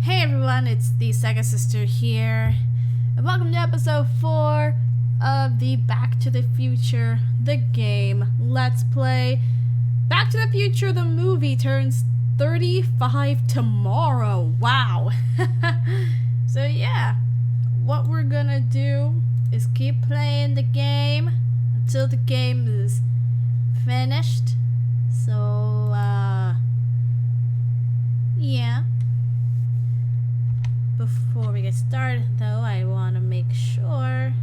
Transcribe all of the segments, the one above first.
Hey everyone, it's the Sega Sister here, and welcome to episode 4 of the Back to the Future, the game Let's Play. Back to the Future, the movie, turns 35 tomorrow. Wow. So yeah, what we're gonna do is keep playing the game until the game is finished. So, yeah. Before we get started, though, I want to make sure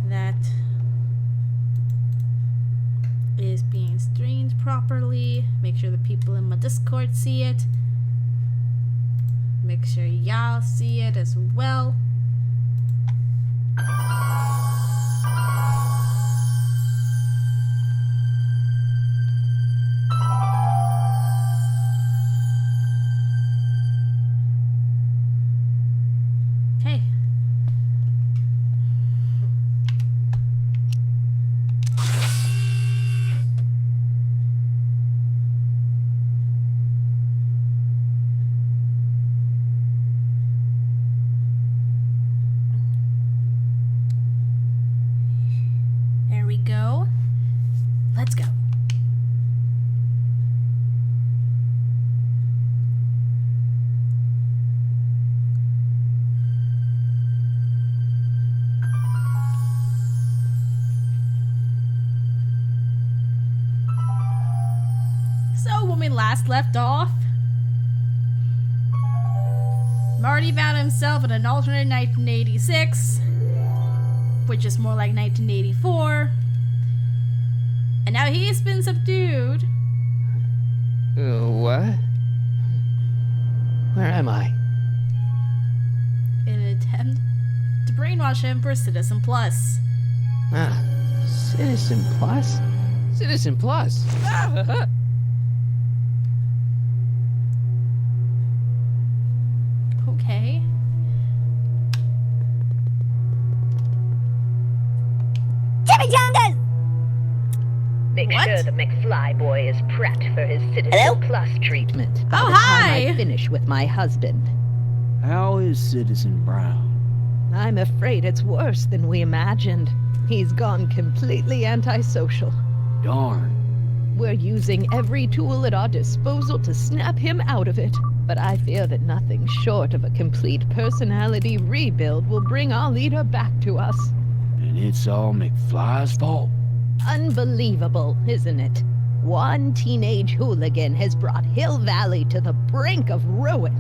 that it is being streamed properly. Make sure the people in my Discord see it. Make sure y'all see it as well. Hey. There we go. Let's go. So, when we last left off, Marty found himself in an alternate 1986, which is more like 1984, and now he's been subdued. What? Where am I? In an attempt to brainwash him for Citizen Plus. Citizen Plus? Citizen Plus? Okay. Chimichangas! Make What? sure the McFly boy is prepped for his Citizen Hello? Plus treatment. Oh, By the time hi! I finish with my husband. How is Citizen Brown? I'm afraid it's worse than we imagined. He's gone completely antisocial. Darn. We're using every tool at our disposal to snap him out of it. But I fear that nothing short of a complete personality rebuild will bring our leader back to us. And it's all McFly's fault? Unbelievable, isn't it? One teenage hooligan has brought Hill Valley to the brink of ruin.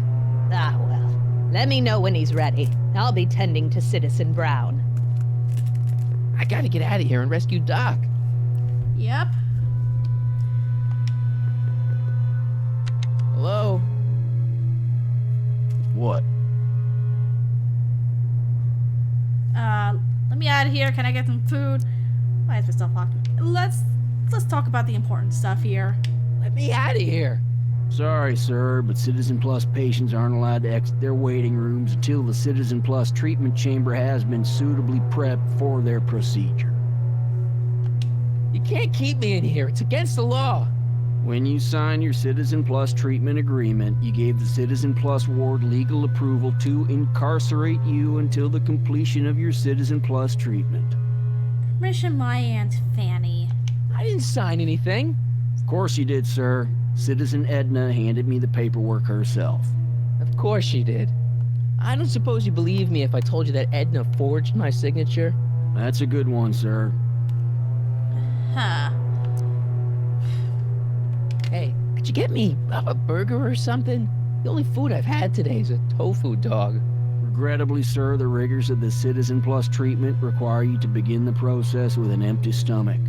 Ah, well. Let me know when he's ready. I'll be tending to Citizen Brown. I gotta get out of here and rescue Doc. Yep. Hello? What? Let me out of here. Can I get some food? Why is this stuff talking? Let's talk about the important stuff here. Let me out of here. Sorry, sir, but Citizen Plus patients aren't allowed to exit their waiting rooms until the Citizen Plus treatment chamber has been suitably prepped for their procedure. You can't keep me in here. It's against the law. When you sign your Citizen Plus treatment agreement, you gave the Citizen Plus ward legal approval to incarcerate you until the completion of your Citizen Plus treatment. Permission my Aunt Fanny. I didn't sign anything. Of course you did, sir. Citizen Edna handed me the paperwork herself. Of course she did. I don't suppose you believe me if I told you that Edna forged my signature? That's a good one, sir. Huh. Hey, could you get me a burger or something? The only food I've had today is a tofu dog. Regrettably, sir, the rigors of the Citizen Plus treatment require you to begin the process with an empty stomach.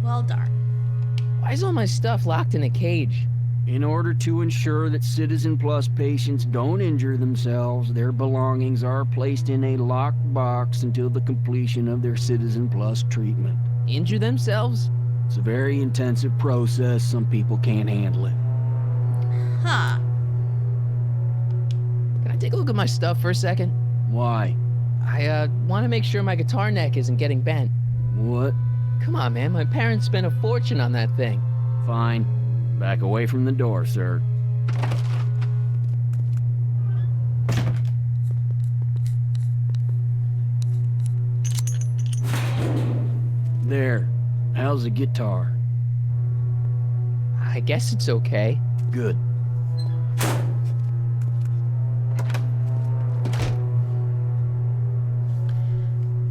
Well, darn. Why is all my stuff locked in a cage? In order to ensure that Citizen Plus patients don't injure themselves, their belongings are placed in a locked box until the completion of their Citizen Plus treatment. Injure themselves? It's a very intensive process. Some people can't handle it. Huh. Can I take a look at my stuff for a second? Why? I want to make sure my guitar neck isn't getting bent. What? Come on, man. My parents spent a fortune on that thing. Fine. Back away from the door, sir. There. How's the guitar? I guess it's okay. Good.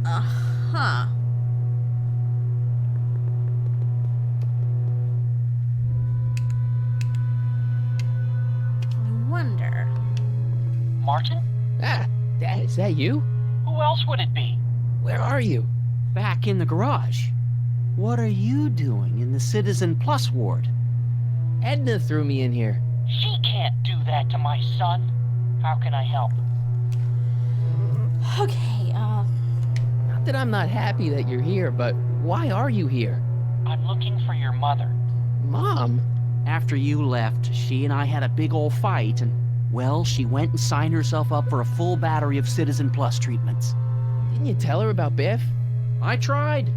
Uh-huh. I wonder. Martin? Ah, Dad, is that you? Who else would it be? Where are you? Back in the garage. What are you doing in the Citizen Plus ward? Edna threw me in here. She can't do that to my son. How can I help? Okay, Not that I'm not happy that you're here, but why are you here? I'm looking for your mother. Mom? After you left, she and I had a big old fight, and, well, she went and signed herself up for a full battery of Citizen Plus treatments. Didn't you tell her about Biff? I tried.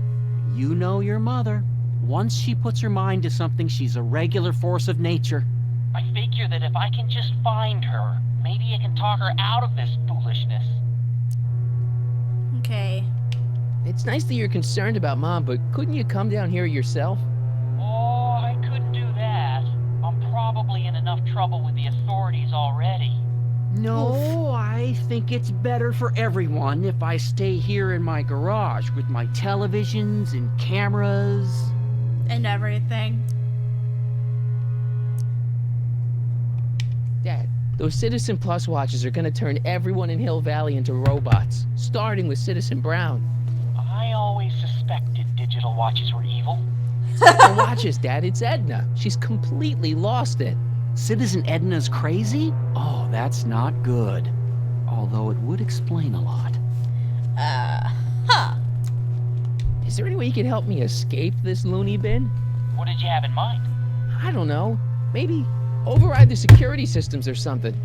You know your mother. Once she puts her mind to something, she's a regular force of nature. I figure that if I can just find her, maybe I can talk her out of this foolishness. okay. It's nice that you're concerned about Mom, but couldn't you come down here yourself? Oh, I couldn't do that. I'm probably in enough trouble with the authorities already. No, I think it's better for everyone if I stay here in my garage with my televisions and cameras. And everything. Dad, those Citizen Plus watches are gonna turn everyone in Hill Valley into robots, starting with Citizen Brown. I always suspected digital watches were evil. The watches, Dad, it's Edna. She's completely lost it. Citizen Edna's crazy? Oh, that's not good. Although it would explain a lot. Huh. Is there any way you can help me escape this loony bin? What did you have in mind? I don't know. Maybe override the security systems or something.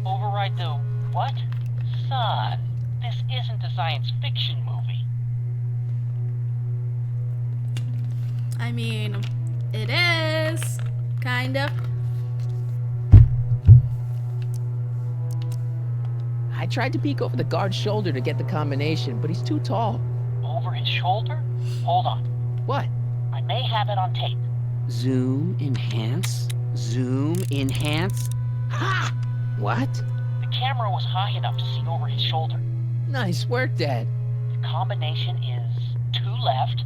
Override the what? Son, this isn't a science fiction movie. I mean, it is. Kind of. I tried to peek over the guard's shoulder to get the combination, but he's too tall. Over his shoulder? Hold on. What? I may have it on tape. Zoom, enhance, zoom, enhance. Ha! What? The camera was high enough to see over his shoulder. Nice work, Dad. The combination is 2 left,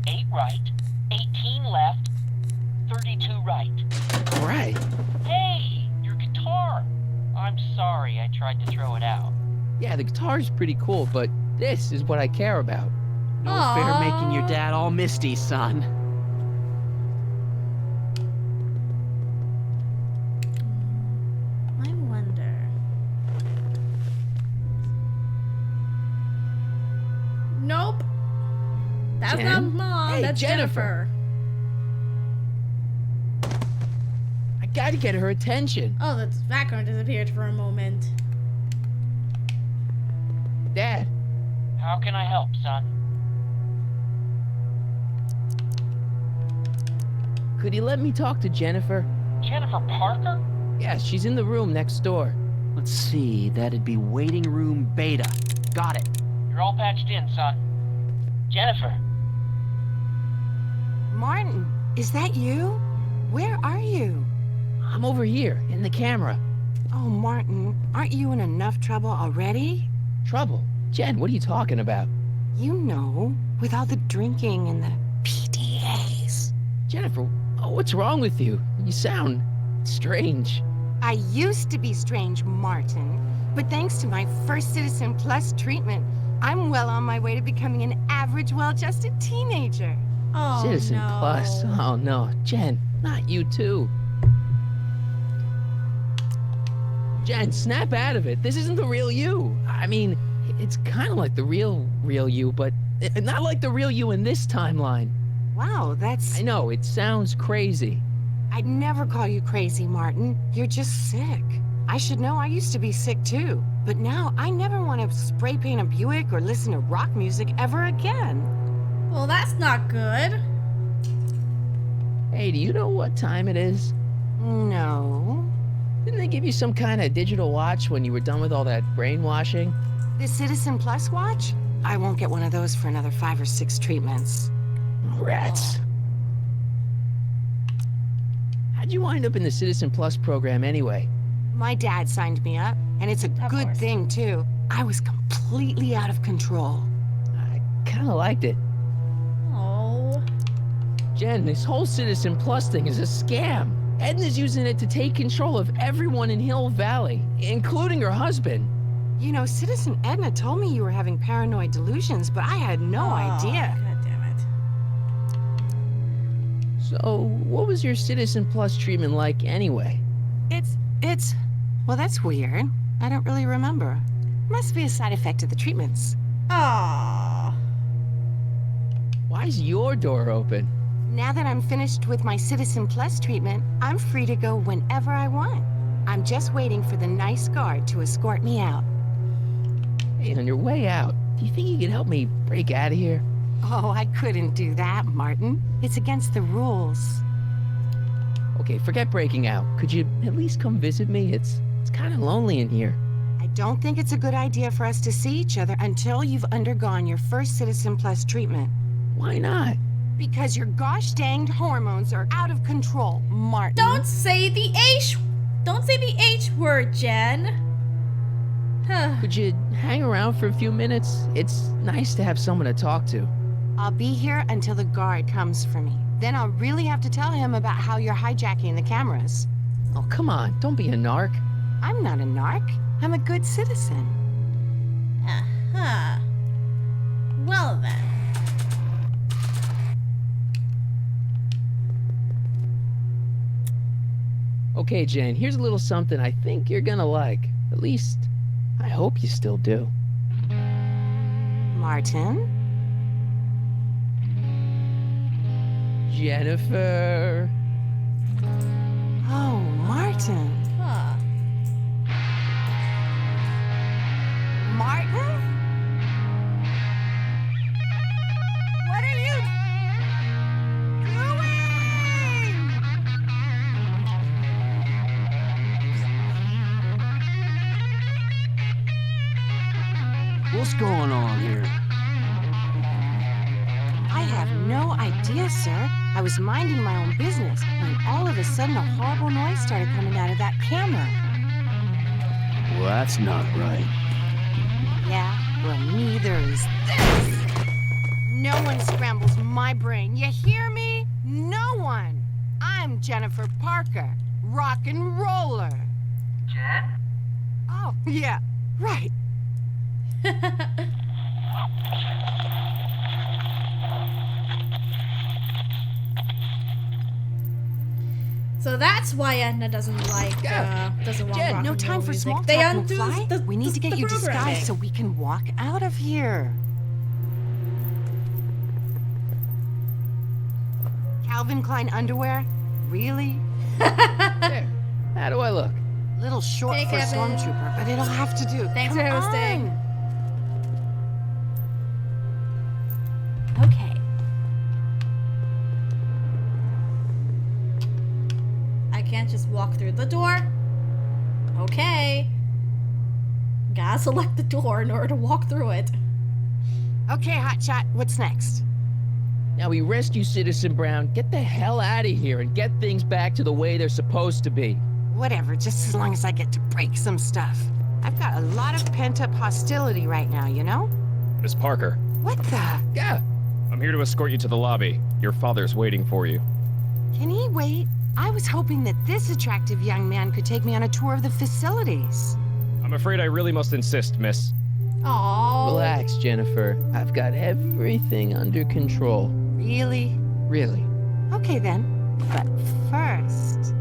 8 right, 18 left, 32 right. All right. Hey, your guitar! I'm sorry I tried to throw it out. Yeah, the guitar's pretty cool, but this is what I care about. No Aw. fair making your dad all misty, son. I wonder. Nope. That's Jen? not Mom. Hey, that's Jennifer. I gotta get her attention. Oh, the background disappeared for a moment. Dad, How can I help, son? could you let me talk to Jennifer? Jennifer Parker? Yeah, she's in the room next door. Let's see, that'd be waiting room beta. Got it. You're all patched in, son. Jennifer, Martin, is that you? Where are you? I'm over here, in the camera. Oh, Martin, aren't you in enough trouble already? Trouble? Jen, what are you talking about? You know, with all the drinking and the PDAs. Jennifer, oh, what's wrong with you? You sound strange. I used to be strange, Martin, but thanks to my first Citizen Plus treatment, I'm well on my way to becoming an average, well-adjusted teenager. Oh, Citizen no. Plus. Oh no, Jen, not you too. Jen, snap out of it. This isn't the real you. I mean, it's kind of like the real you, but not like the real you in this timeline. Wow, that's... I know, it sounds crazy. I'd never call you crazy, Martin. You're just sick. I should know, I used to be sick too. But now, I never want to spray paint a Buick or listen to rock music ever again. Well, that's not good. Hey, do you know what time it is? No. Didn't they give you some kind of digital watch when you were done with all that brainwashing? The Citizen Plus watch? I won't get one of those for another 5 or 6 treatments. Rats. How'd you wind up in the Citizen Plus program anyway? My dad signed me up, and it's a Of good course. thing, too. I was completely out of control. I kinda liked it. Oh. Jen, this whole Citizen Plus thing is a scam. Edna's using it to take control of everyone in Hill Valley, including her husband. You know, Citizen Edna told me you were having paranoid delusions, but I had no idea. God damn it. So, what was your Citizen Plus treatment like anyway? Well, that's weird. I don't really remember. Must be a side effect of the treatments. Aww. Why's your door open? Now that I'm finished with my Citizen Plus treatment, I'm free to go whenever I want. I'm just waiting for the nice guard to escort me out. Hey, on your way out, do you think you could help me break out of here? Oh, I couldn't do that, Martin. It's against the rules. Okay, forget breaking out. Could you at least come visit me? It's kind of lonely in here. I don't think it's a good idea for us to see each other until you've undergone your first Citizen Plus treatment. Why not? Because your gosh danged hormones are out of control, Martin. Don't say the H word, Jen. Huh. Could you hang around for a few minutes? It's nice to have someone to talk to. I'll be here until the guard comes for me. Then I'll really have to tell him about how you're hijacking the cameras. Oh, come on, don't be a narc. I'm not a narc. I'm a good citizen. Uh-huh. Well then. Okay, Jen, here's a little something I think you're gonna like. At least, I hope you still do. Martin? Jennifer. Oh, Martin. Huh. Martin? What are you doing? What's going on here? I have no idea, sir. I was minding my own business when all of a sudden a horrible noise started coming out of that camera. Well, that's not right. Yeah, well, neither is this. No one scrambles my brain. You hear me? No one. I'm Jennifer Parker, rock and roller. Jen? Oh, yeah, right. So that's why Edna doesn't like, doesn't want Jen, rock No and time roll for music. small talk, They undo McFly. We need to get the you programming. disguised so we can walk out of here. Calvin Klein underwear? Really? There. How do I look? Little short Hey, for a Kevin. stormtrooper, but it'll have to do. Thanks Come for hosting. on. Okay. I can't just walk through the door. Okay. Gotta select the door in order to walk through it. Okay, Hotshot, what's next? Now we rescue Citizen Brown, get the hell out of here, and get things back to the way they're supposed to be. Whatever, just as long as I get to break some stuff. I've got a lot of pent-up hostility right now, you know? Miss Parker, What the? Yeah. I'm here to escort you to the lobby. Your father's waiting for you. Can he wait? I was hoping that this attractive young man could take me on a tour of the facilities. I'm afraid I really must insist, miss. Aww. Relax, Jennifer. I've got everything under control. Really? Really. Okay then. But first...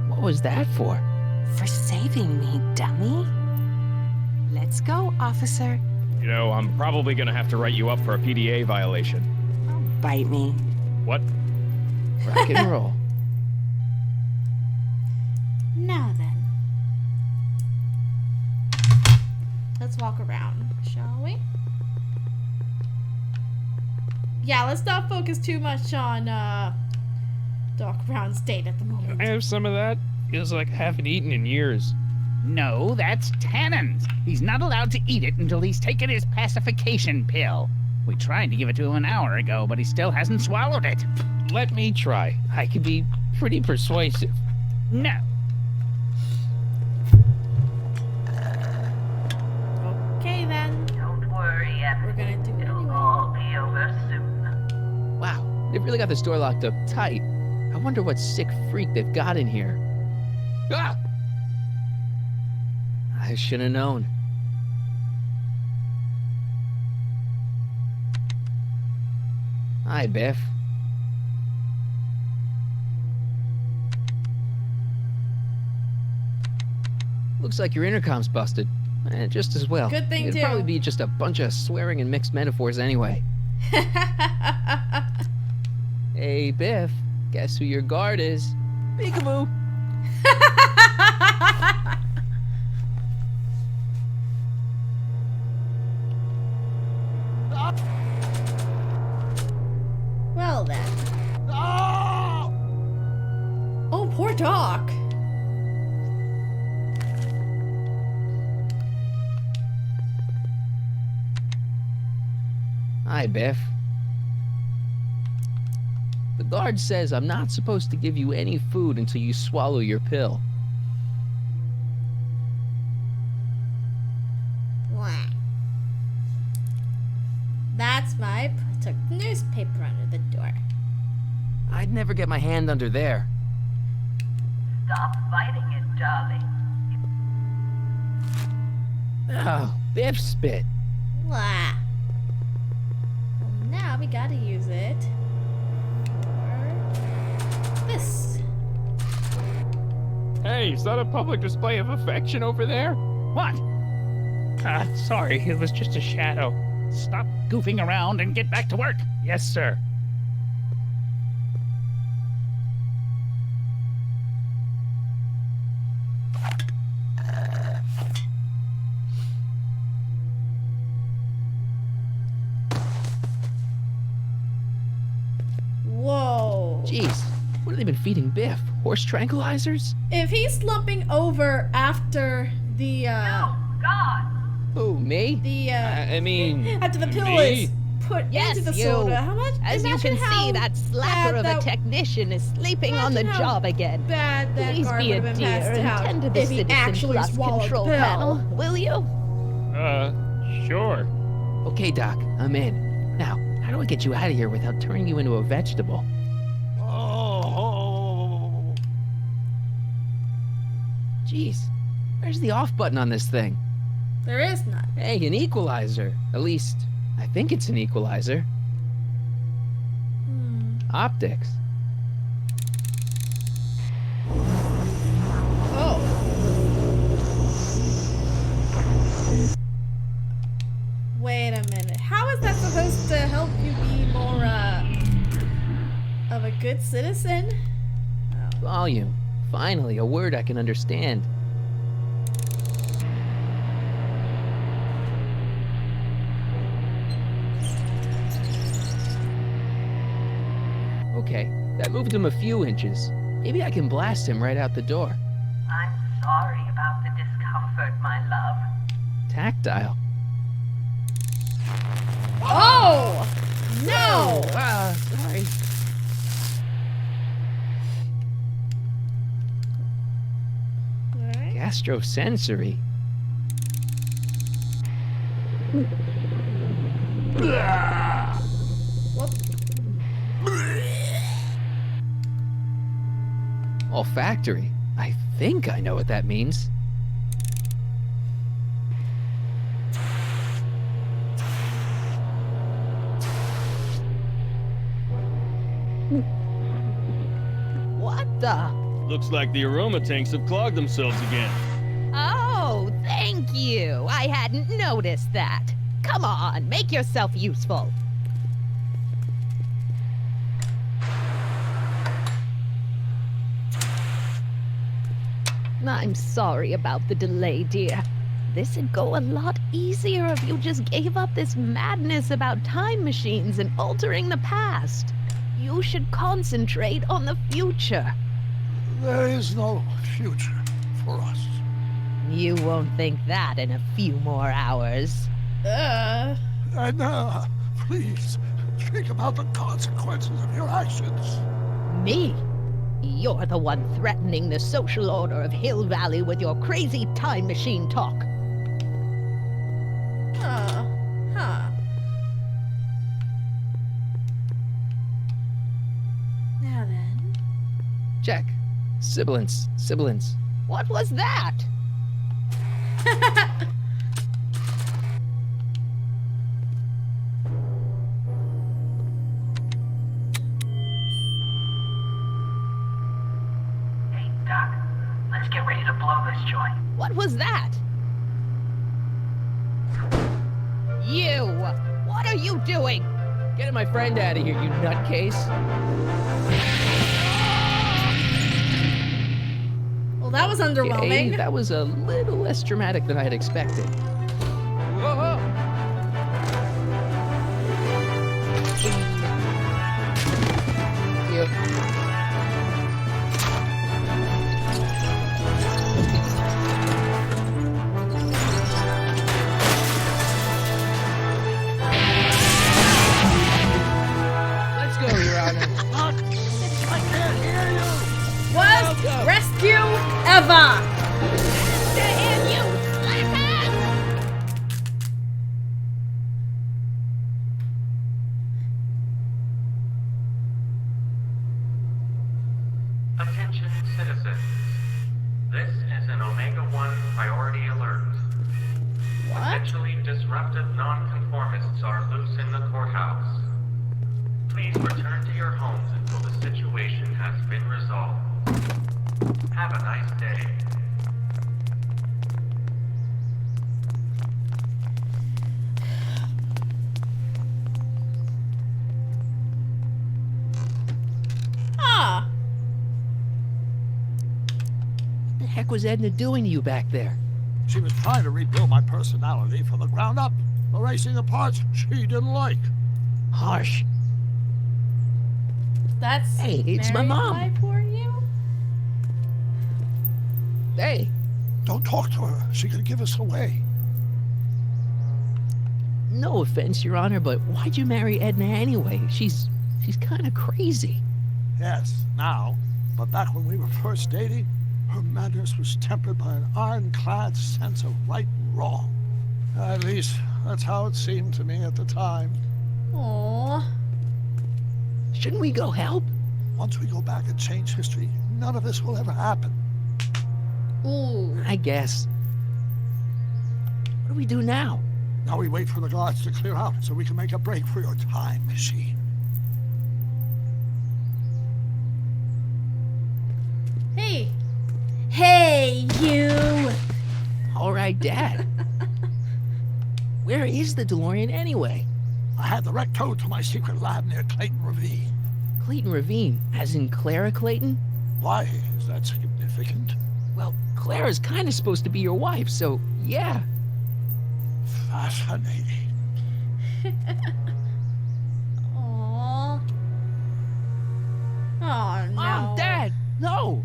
What was that for? For saving me, dummy. Let's go, officer. You know, I'm probably gonna have to write you up for a PDA violation. Oh, bite me. What? Rock and roll. Now then. Let's walk around, shall we? Yeah, let's not focus too much on Doc Brown's date at the moment. I have some of that. Feels like I haven't eaten in years. No, that's Tannen's. He's not allowed to eat it until he's taken his pacification pill. We tried to give it to him an hour ago, but he still hasn't swallowed it. Let me try. I could be pretty persuasive. No. Okay then. Don't worry, We're gonna do it It'll anyway. all be over soon. Wow, they've really got the store locked up tight. I wonder what sick freak they've got in here. Ah! I should have known. Hi, Biff. Looks like your intercom's busted. Just as well. Good thing, It'd too. probably be just a bunch of swearing and mixed metaphors anyway. Hey, Biff. Guess who your guard is? Peekaboo. Well then. Oh, poor Doc. Hi, Biff. The guard says I'm not supposed to give you any food until you swallow your pill. Wah. That's why I took the newspaper under the door. I'd never get my hand under there. Stop fighting it, darling. Oh, Biff spit. Wah. Well, now we gotta use it for this. Hey, is that a public display of affection over there? What? Sorry, it was just a shadow. Stop goofing around and get back to work. Yes, sir. Whoa. Jeez, what have they been feeding Biff? Horse tranquilizers? If he's slumping over after the God! Who, me? I mean, after the pill me? is put Yes, into the you. soda, how much? As you imagine can how see, that slacker bad of a that- technician is sleeping on the Imagine how job again. bad that Please guard be would a have been dear passed and out tend to the if he Citizen actually Plus swallowed control the pill. panel, will you? Sure. okay, Doc, I'm in. Now, how do I get you out of here without turning you into a vegetable? Oh. Jeez, where's the off button on this thing? There is none. Hey, an equalizer. At least, I think it's an equalizer. Optics. Oh. Wait a minute. How is that supposed to help you be more, of a good citizen? Volume. Finally, a word I can understand. Okay, that moved him a few inches. Maybe I can blast him right out the door. I'm sorry about the discomfort, my love. Tactile. Oh! No! Sorry. Alright. Gastrosensory. Whoop. Olfactory. I think I know what that means. What the? Looks like the aroma tanks have clogged themselves again. Oh, thank you. I hadn't noticed that. Come on, make yourself useful. I'm sorry about the delay, dear. This'd go a lot easier if you just gave up this madness about time machines and altering the past. You should concentrate on the future. There is no future for us. You won't think that in a few more hours. Edna, please, think about the consequences of your actions. Me? You're the one threatening the social order of Hill Valley with your crazy time machine talk. Huh. Now then. Check. Sibilance. What was that? Hey, Doc, let's get ready to blow this joint. What was that? You! What are you doing? Getting my friend out of here, you nutcase. Well, that was underwhelming. Okay, that was a little less dramatic than I had expected. Whoa! Yep. Let's go, Your Honor. I can't hear you. Was Welcome. Rescue Eva. Attention citizens. This is an Omega-1 priority alert. What? Potentially disruptive nonconformists are loose in the courthouse. Please return to your homes until the situation has been resolved. Have a nice day. Ah. What the heck was Edna doing to you back there? She was trying to rebuild my personality from the ground up, erasing the parts she didn't like. Harsh. That's Hey, it's my married mom. life for you? Hey, Don't talk to her. She could give us away. no offense, Your Honor, but why'd you marry Edna anyway? She's kind of crazy. Yes, now. But back when we were first dating, her madness was tempered by an ironclad sense of right and wrong. At least, that's how it seemed to me at the time. Aww. Shouldn't we go help? Once we go back and change history, none of this will ever happen. Ooh. I guess. What do we do now? Now we wait for the guards to clear out so we can make a break for your time machine. Hey. Hey, you. All right, Dad. Where is the DeLorean anyway? I had the wreck towed to my secret lab near Clayton Ravine. Clayton Ravine, as in Clara Clayton? Why is that significant? Well, Clara's kind of supposed to be your wife, so yeah. Fascinating. Aww. Oh, no. Mom, Dad, no!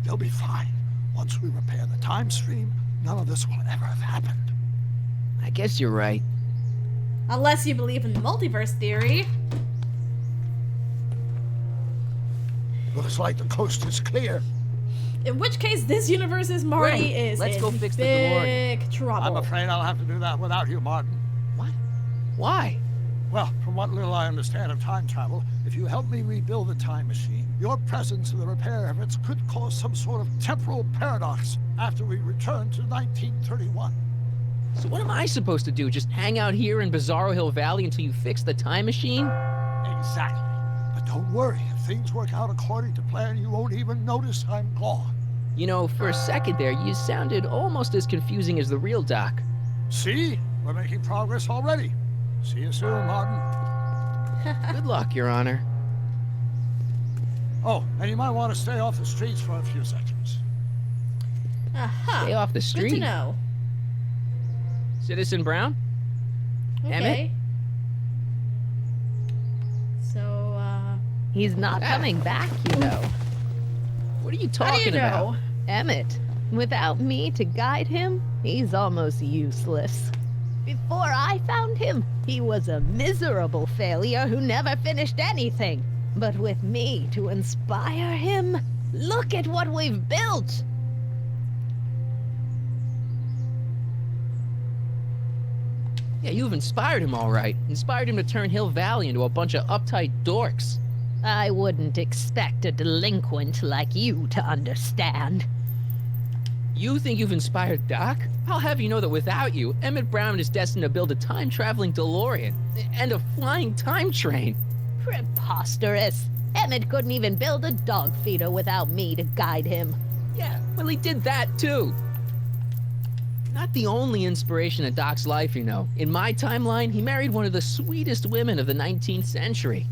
They'll be fine. Once we repair the time stream, none of this will ever have happened. I guess you're right. Unless you believe in the multiverse theory. Looks like the coast is clear. In which case, this universe's Marty Great. is Let's in go fix the big trouble. I'm afraid I'll have to do that without you, Martin. What? Why? Well, from what little I understand of time travel, if you help me rebuild the time machine, your presence in the repair efforts could cause some sort of temporal paradox after we return to 1931. So what am I supposed to do? Just hang out here in Bizarro Hill Valley until you fix the time machine? Exactly. But don't worry, if things work out according to plan, you won't even notice I'm gone. You know, for a second there, you sounded almost as confusing as the real Doc. See? We're making progress already. See you soon, Martin. Good luck, Your Honor. Oh, and you might want to stay off the streets for a few seconds. Aha. Stay off the Good street. to know. Citizen Brown? Okay. Emmett? So, He's not Ah. coming back, you know. What are you how do you talking about? know? Emmett, Without me to guide him, he's almost useless. Before I found him, he was a miserable failure who never finished anything. But with me to inspire him, look at what we've built! Yeah, you've inspired him all right. Inspired him to turn Hill Valley into a bunch of uptight dorks. I wouldn't expect a delinquent like you to understand. You think you've inspired Doc? I'll have you know that without you, Emmett Brown is destined to build a time-traveling DeLorean and a flying time train. Preposterous. Emmett couldn't even build a dog feeder without me to guide him. Yeah, well, he did that too. Not the only inspiration in Doc's life, you know. In my timeline, he married one of the sweetest women of the 19th century.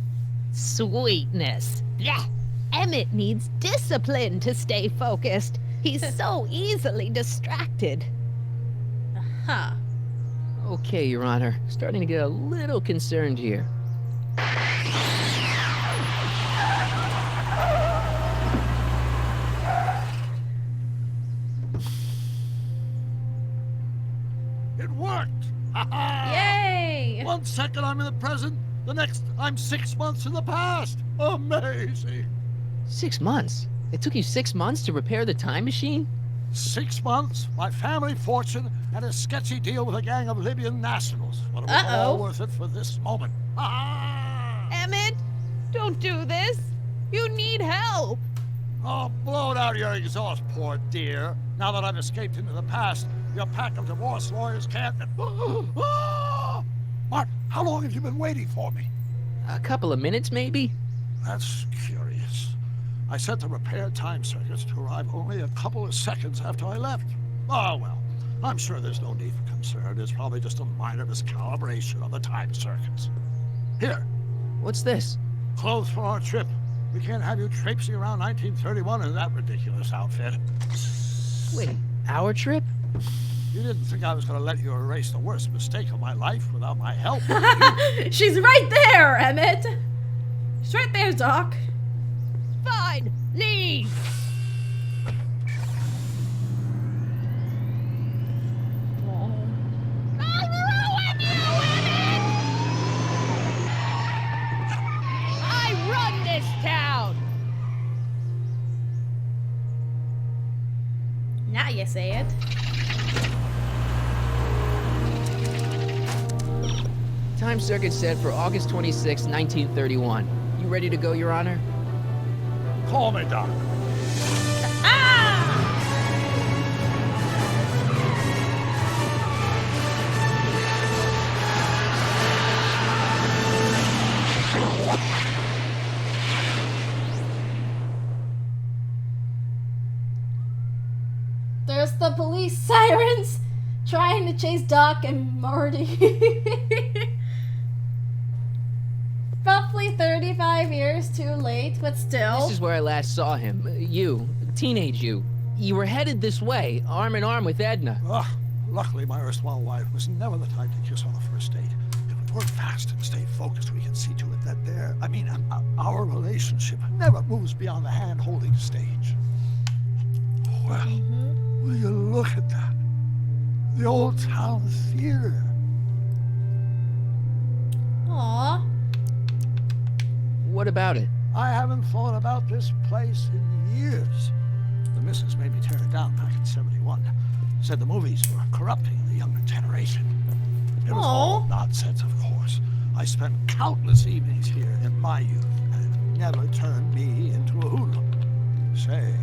Sweetness. Yeah. Emmett needs discipline to stay focused. He's so easily distracted. Huh. Okay, Your Honor. Starting to get a little concerned here. It worked! Ha-ha! Yay! 1 second I'm in the present, the next I'm 6 months in the past. Amazing! 6 months? It took you 6 months to repair the time machine? 6 months, my family fortune, and a sketchy deal with a gang of Libyan nationals. But it was all worth it for this moment. Ha-ha! Emmett, don't do this. You need help. Oh, blow it out your exhaust, poor dear. Now that I've escaped into the past, your pack of divorce lawyers can't... Mark, how long have you been waiting for me? A couple of minutes, maybe? That's curious. I sent the repair time circuits to arrive only a couple of seconds after I left. Oh, well, I'm sure there's no need for concern. It's probably just a minor miscalibration of the time circuits. Here. What's this? Clothes for our trip. We can't have you traipsing around 1931 in that ridiculous outfit. Wait, our trip? You didn't think I was going to let you erase the worst mistake of my life without my help, did you? She's right there, Emmett! She's right there, Doc. Fine, leave. Now you say it. Time circuit set for August 26, 1931. You ready to go, Your Honor? Call me, Doc. There's the police sirens trying to chase Doc and Marty. Roughly 35 years too late, but still. This is where I last saw him. You, teenage you. You were headed this way, arm in arm with Edna. Luckily, my erstwhile wife was never the type to kiss on the first date. If we work fast and stay focused, we can see to it that our relationship never moves beyond the hand-holding stage. Well, will you look at that? The old town theater. Aww. What about it? I haven't thought about this place in years. The missus made me tear it down back in '71. Said the movies were corrupting the younger generation. It was all nonsense, of course. I spent countless evenings here in my youth, and it never turned me into a hoodlum. Say,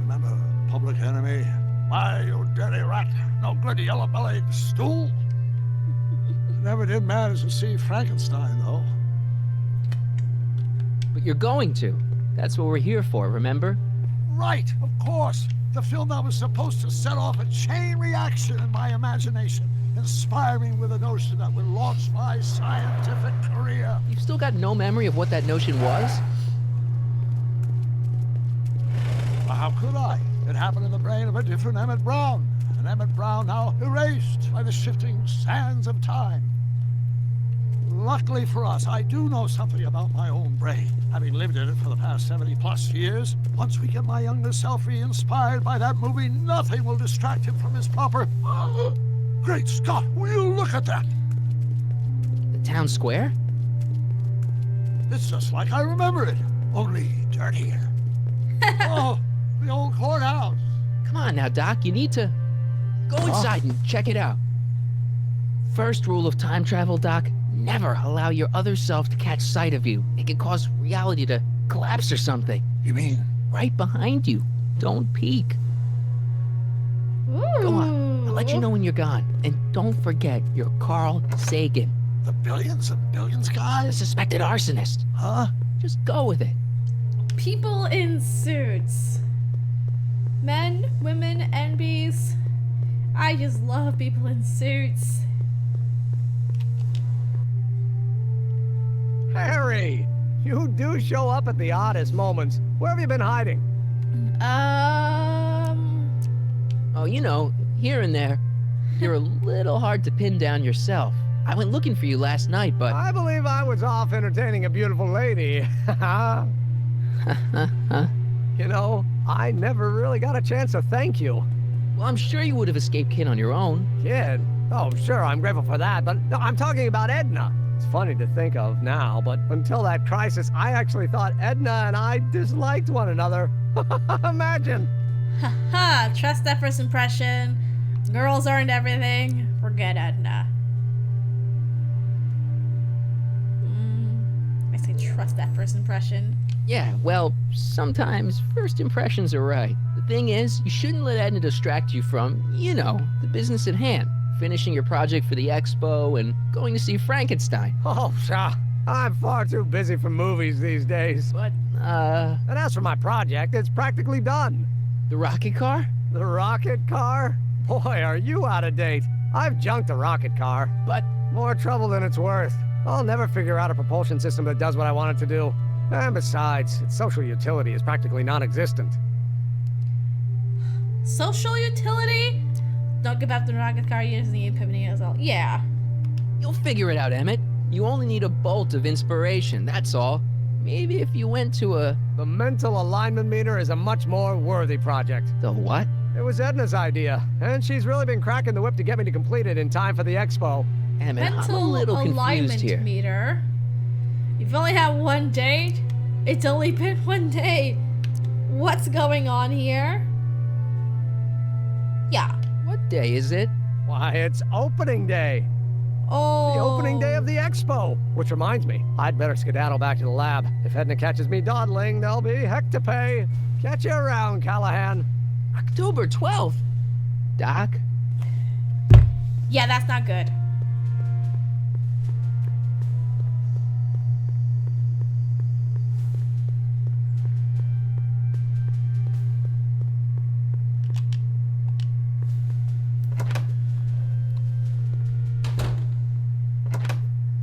remember Public Enemy? Why, you dirty rat, no good yellow-bellied stool. Never did manage to see Frankenstein, though. But you're going to. That's what we're here for, remember? Right, of course. The film that was supposed to set off a chain reaction in my imagination, inspiring with a notion that would launch my scientific career. You've still got no memory of what that notion was? Well, how could I? It happened in the brain of a different Emmett Brown. An Emmett Brown now erased by the shifting sands of time. luckily for us, I do know something about my own brain, having lived in it for the past 70+ years. Once we get my younger self re-inspired by that movie, nothing will distract him from his proper... Great Scott, will you look at that? The town square? It's just like I remember it, only dirtier. Oh, the old courthouse. Come on now, Doc, you need to go inside and check it out. First rule of time travel, Doc, never allow your other self to catch sight of you. It can cause reality to collapse or something. You mean? Right behind you. Don't peek. Ooh. Go on, I'll let you know when you're gone. And don't forget, you're Carl Sagan, The billions and billions guy? the suspected arsonist. Huh? Just go with it. People in suits. Men, women, NBs. I just love people in suits. Harry! You do show up at the oddest moments. Where have you been hiding? Oh, you know, here and there. You're a little hard to pin down yourself. I went looking for you last night, but... I believe I was off entertaining a beautiful lady. You know, I never really got a chance to thank you. Well, I'm sure you would have escaped Kid on your own. Kid? Oh, sure, I'm grateful for that, but no, I'm talking about Edna. It's funny to think of now, but until that crisis, I actually thought Edna and I disliked one another. Imagine. Haha, trust that first impression. Girls aren't everything. Forget Edna. I say trust that first impression. Yeah, well, sometimes first impressions are right. The thing is, you shouldn't let Edna distract you from, you know, the business at hand. Finishing your project for the expo and going to see Frankenstein. Oh, sure. I'm far too busy for movies these days. But, And as for my project, it's practically done. the rocket car? The rocket car? Boy, are you out of date. I've junked a rocket car. But, More trouble than it's worth. I'll never figure out a propulsion system that does what I want it to do. And besides, its social utility is practically non-existent. Social utility? Don't give up the rocket car using the epiphany as well. Yeah. you'll figure it out, Emmett. You only need a bolt of inspiration, that's all. Maybe if you went to a... The mental alignment meter is a much more worthy project. The what? It was Edna's idea, and she's really been cracking the whip to get me to complete it in time for the expo. Emmett, I'm a Mental little confused alignment here. meter. You've only had one date? It's only been one day. What's going on here? Yeah. What day is it? Why, it's opening day. Oh. The opening day of the expo. Which reminds me, I'd better skedaddle back to the lab. If Edna catches me dawdling, there'll be heck to pay. Catch you around, Callahan. October 12th. Doc? Yeah, that's not good.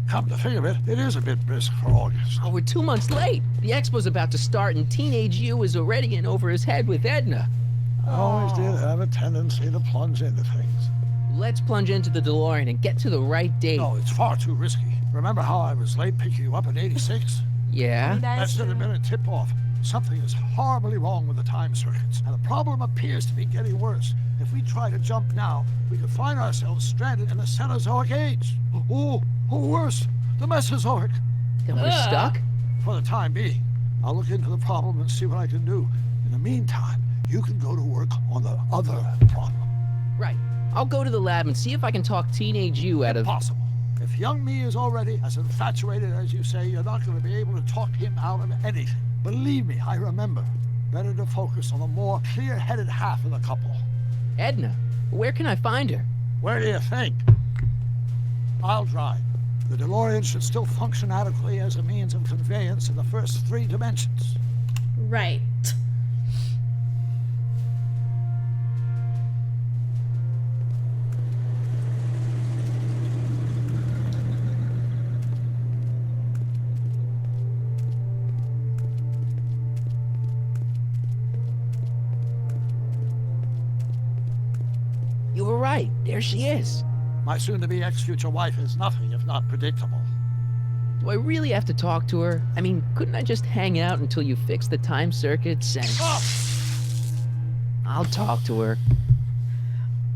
Come to think of it, it is a bit brisk for August. Oh, we're 2 months late. The expo's about to start and teenage you is already in over his head with Edna. I always did have a tendency to plunge into things. Let's plunge into the DeLorean and get to the right date. No, it's far too risky. Remember how I was late picking you up in '86? Yeah? That should have been a tip-off. Something is horribly wrong with the time circuits, and the problem appears to be getting worse. If we try to jump now, we could find ourselves stranded in the Cenozoic age. Or worse, the Mesozoic. Then we're stuck? For the time being, I'll look into the problem and see what I can do. In the meantime, you can go to work on the other problem. Right. I'll go to the lab and see if I can talk teenage you out of... Impossible. If young me is already as infatuated as you say, you're not going to be able to talk him out of anything. Believe me, I remember. Better to focus on the more clear-headed half of the couple. Edna, where can I find her? Where do you think? I'll drive. The DeLorean should still function adequately as a means of conveyance in the first 3 dimensions. Right. You were right. There she is. My soon-to-be ex-future wife is nothing if not predictable. Do I really have to talk to her? I mean, couldn't I just hang out until you fix the time circuits and... I'll talk to her.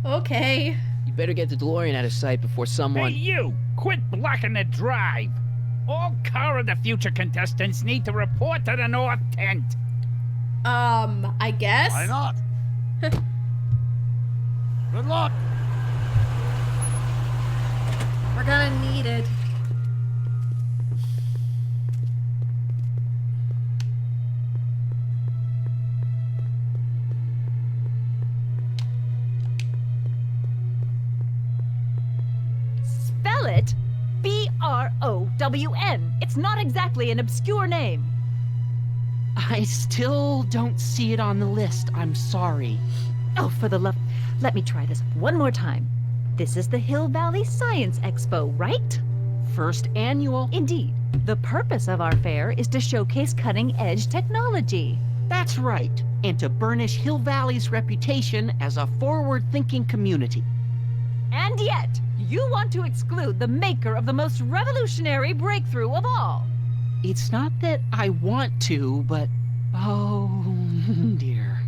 Okay. You better get the DeLorean out of sight before someone... Hey, you! Quit blocking the drive! All Car of the Future contestants need to report to the North Tent. I guess? Why not? Good luck. We're gonna need it. Spell it B-R-O-W-N. It's not exactly an obscure name. I still don't see it on the list. I'm sorry. Oh, for the love... Let me try this one more time. This is the Hill Valley Science Expo, right? First annual. Indeed. The purpose of our fair is to showcase cutting-edge technology. That's right. And to burnish Hill Valley's reputation as a forward-thinking community. And yet, you want to exclude the maker of the most revolutionary breakthrough of all. It's not that I want to, but... oh, dear.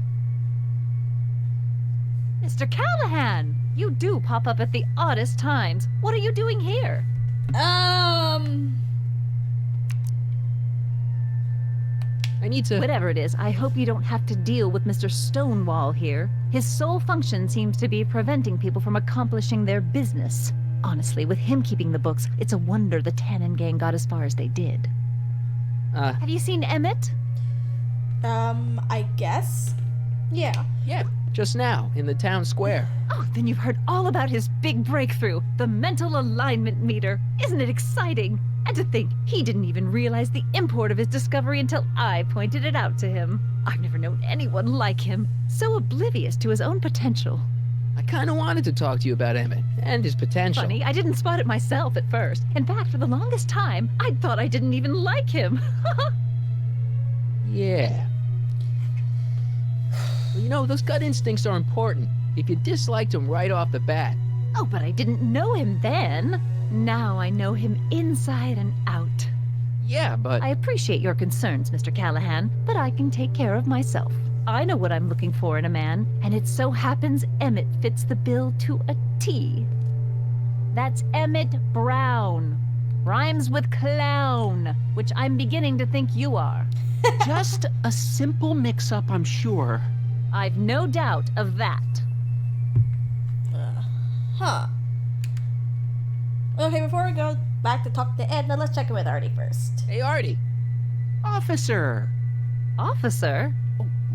Mr. Callahan, you do pop up at the oddest times. What are you doing here? I need to... Whatever it is, I hope you don't have to deal with Mr. Stonewall here. His sole function seems to be preventing people from accomplishing their business. Honestly, with him keeping the books, it's a wonder the Tannen gang got as far as they did. Have you seen Emmett? I guess? Yeah. Yeah, just now, in the town square. Oh, then you've heard all about his big breakthrough, the mental alignment meter. Isn't it exciting? And to think, he didn't even realize the import of his discovery until I pointed it out to him. I've never known anyone like him, so oblivious to his own potential. I kind of wanted to talk to you about Emmett and his potential. Funny, I didn't spot it myself at first. In fact, for the longest time, I thought I didn't even like him. Yeah. Well, you know, those gut instincts are important. If you disliked him right off the bat. Oh, but I didn't know him then. Now I know him inside and out. Yeah, but... I appreciate your concerns, Mr. Callahan, but I can take care of myself. I know what I'm looking for in a man, and it so happens Emmett fits the bill to a T. That's Emmett Brown. Rhymes with clown, which I'm beginning to think you are. Just a simple mix-up, I'm sure. I've no doubt of that. Okay, before we go back to talk to Edna, let's check in with Artie first. Hey, Artie. Officer. Officer?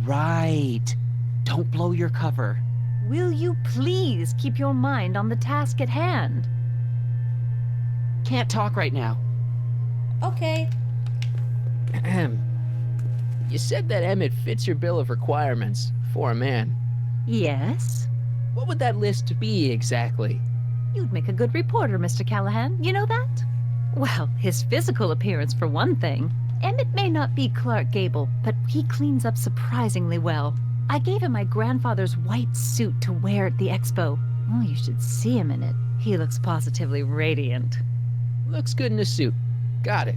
Right. Don't blow your cover. Will you please keep your mind on the task at hand? Can't talk right now. Okay. You said that Emmett fits your bill of requirements for a man. Yes? What would that list be exactly? You'd make a good reporter, Mr. Callahan. You know that? Well, his physical appearance for one thing. Emmett may not be Clark Gable, but he cleans up surprisingly well. I gave him my grandfather's white suit to wear at the expo. Oh, you should see him in it. He looks positively radiant. Looks good in a suit. Got it.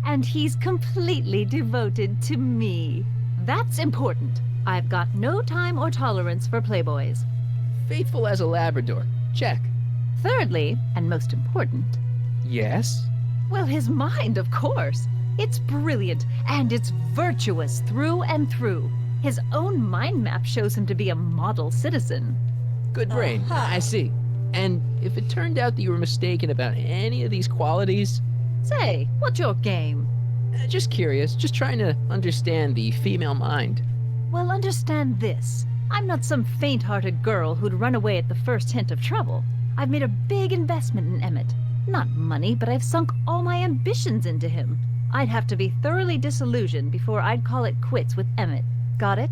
And he's completely devoted to me. That's important. I've got no time or tolerance for playboys. Faithful as a Labrador. Check. Thirdly, and most important... Yes? Well, his mind, of course. It's brilliant, and it's virtuous through and through. His own mind map shows him to be a model citizen. Good brain. I see. And if it turned out that you were mistaken about any of these qualities... Say, what's your game? Just curious, just trying to understand the female mind. Well, understand this. I'm not some faint-hearted girl who'd run away at the first hint of trouble. I've made a big investment in Emmett. Not money, but I've sunk all my ambitions into him. I'd have to be thoroughly disillusioned before I'd call it quits with Emmett. Got it?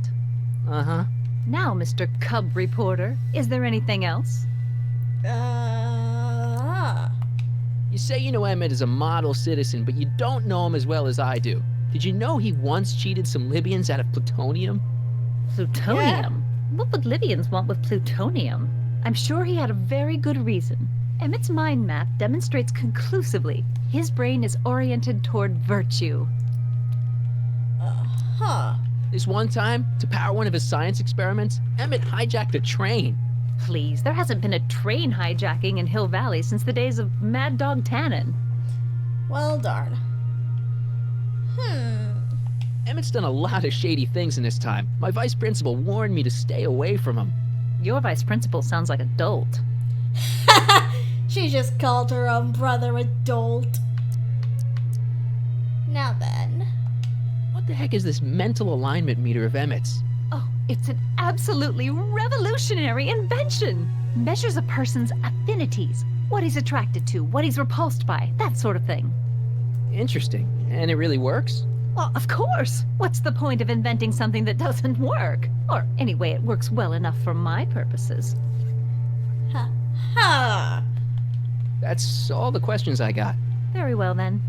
Uh-huh. Now, Mr. Cub Reporter, is there anything else? You say you know Emmett is a model citizen, but you don't know him as well as I do. Did you know he once cheated some Libyans out of plutonium? Plutonium? What would Libyans want with plutonium? I'm sure he had a very good reason. Emmett's mind map demonstrates conclusively his brain is oriented toward virtue. Huh. This one time, to power one of his science experiments, Emmett hijacked a train. Please, there hasn't been a train hijacking in Hill Valley since the days of Mad Dog Tannen. Well, darn. Emmett's done a lot of shady things in his time. My vice principal warned me to stay away from him. Your vice principal sounds like a dolt. She just called her own brother a dolt. Now then. What the heck is this mental alignment meter of Emmett's? Oh, it's an absolutely revolutionary invention. Measures a person's affinities, what he's attracted to, what he's repulsed by, that sort of thing. Interesting. And it really works? Well, of course. What's the point of inventing something that doesn't work? Or anyway, it works well enough for my purposes. Ha ha. That's all the questions I got. Very well then.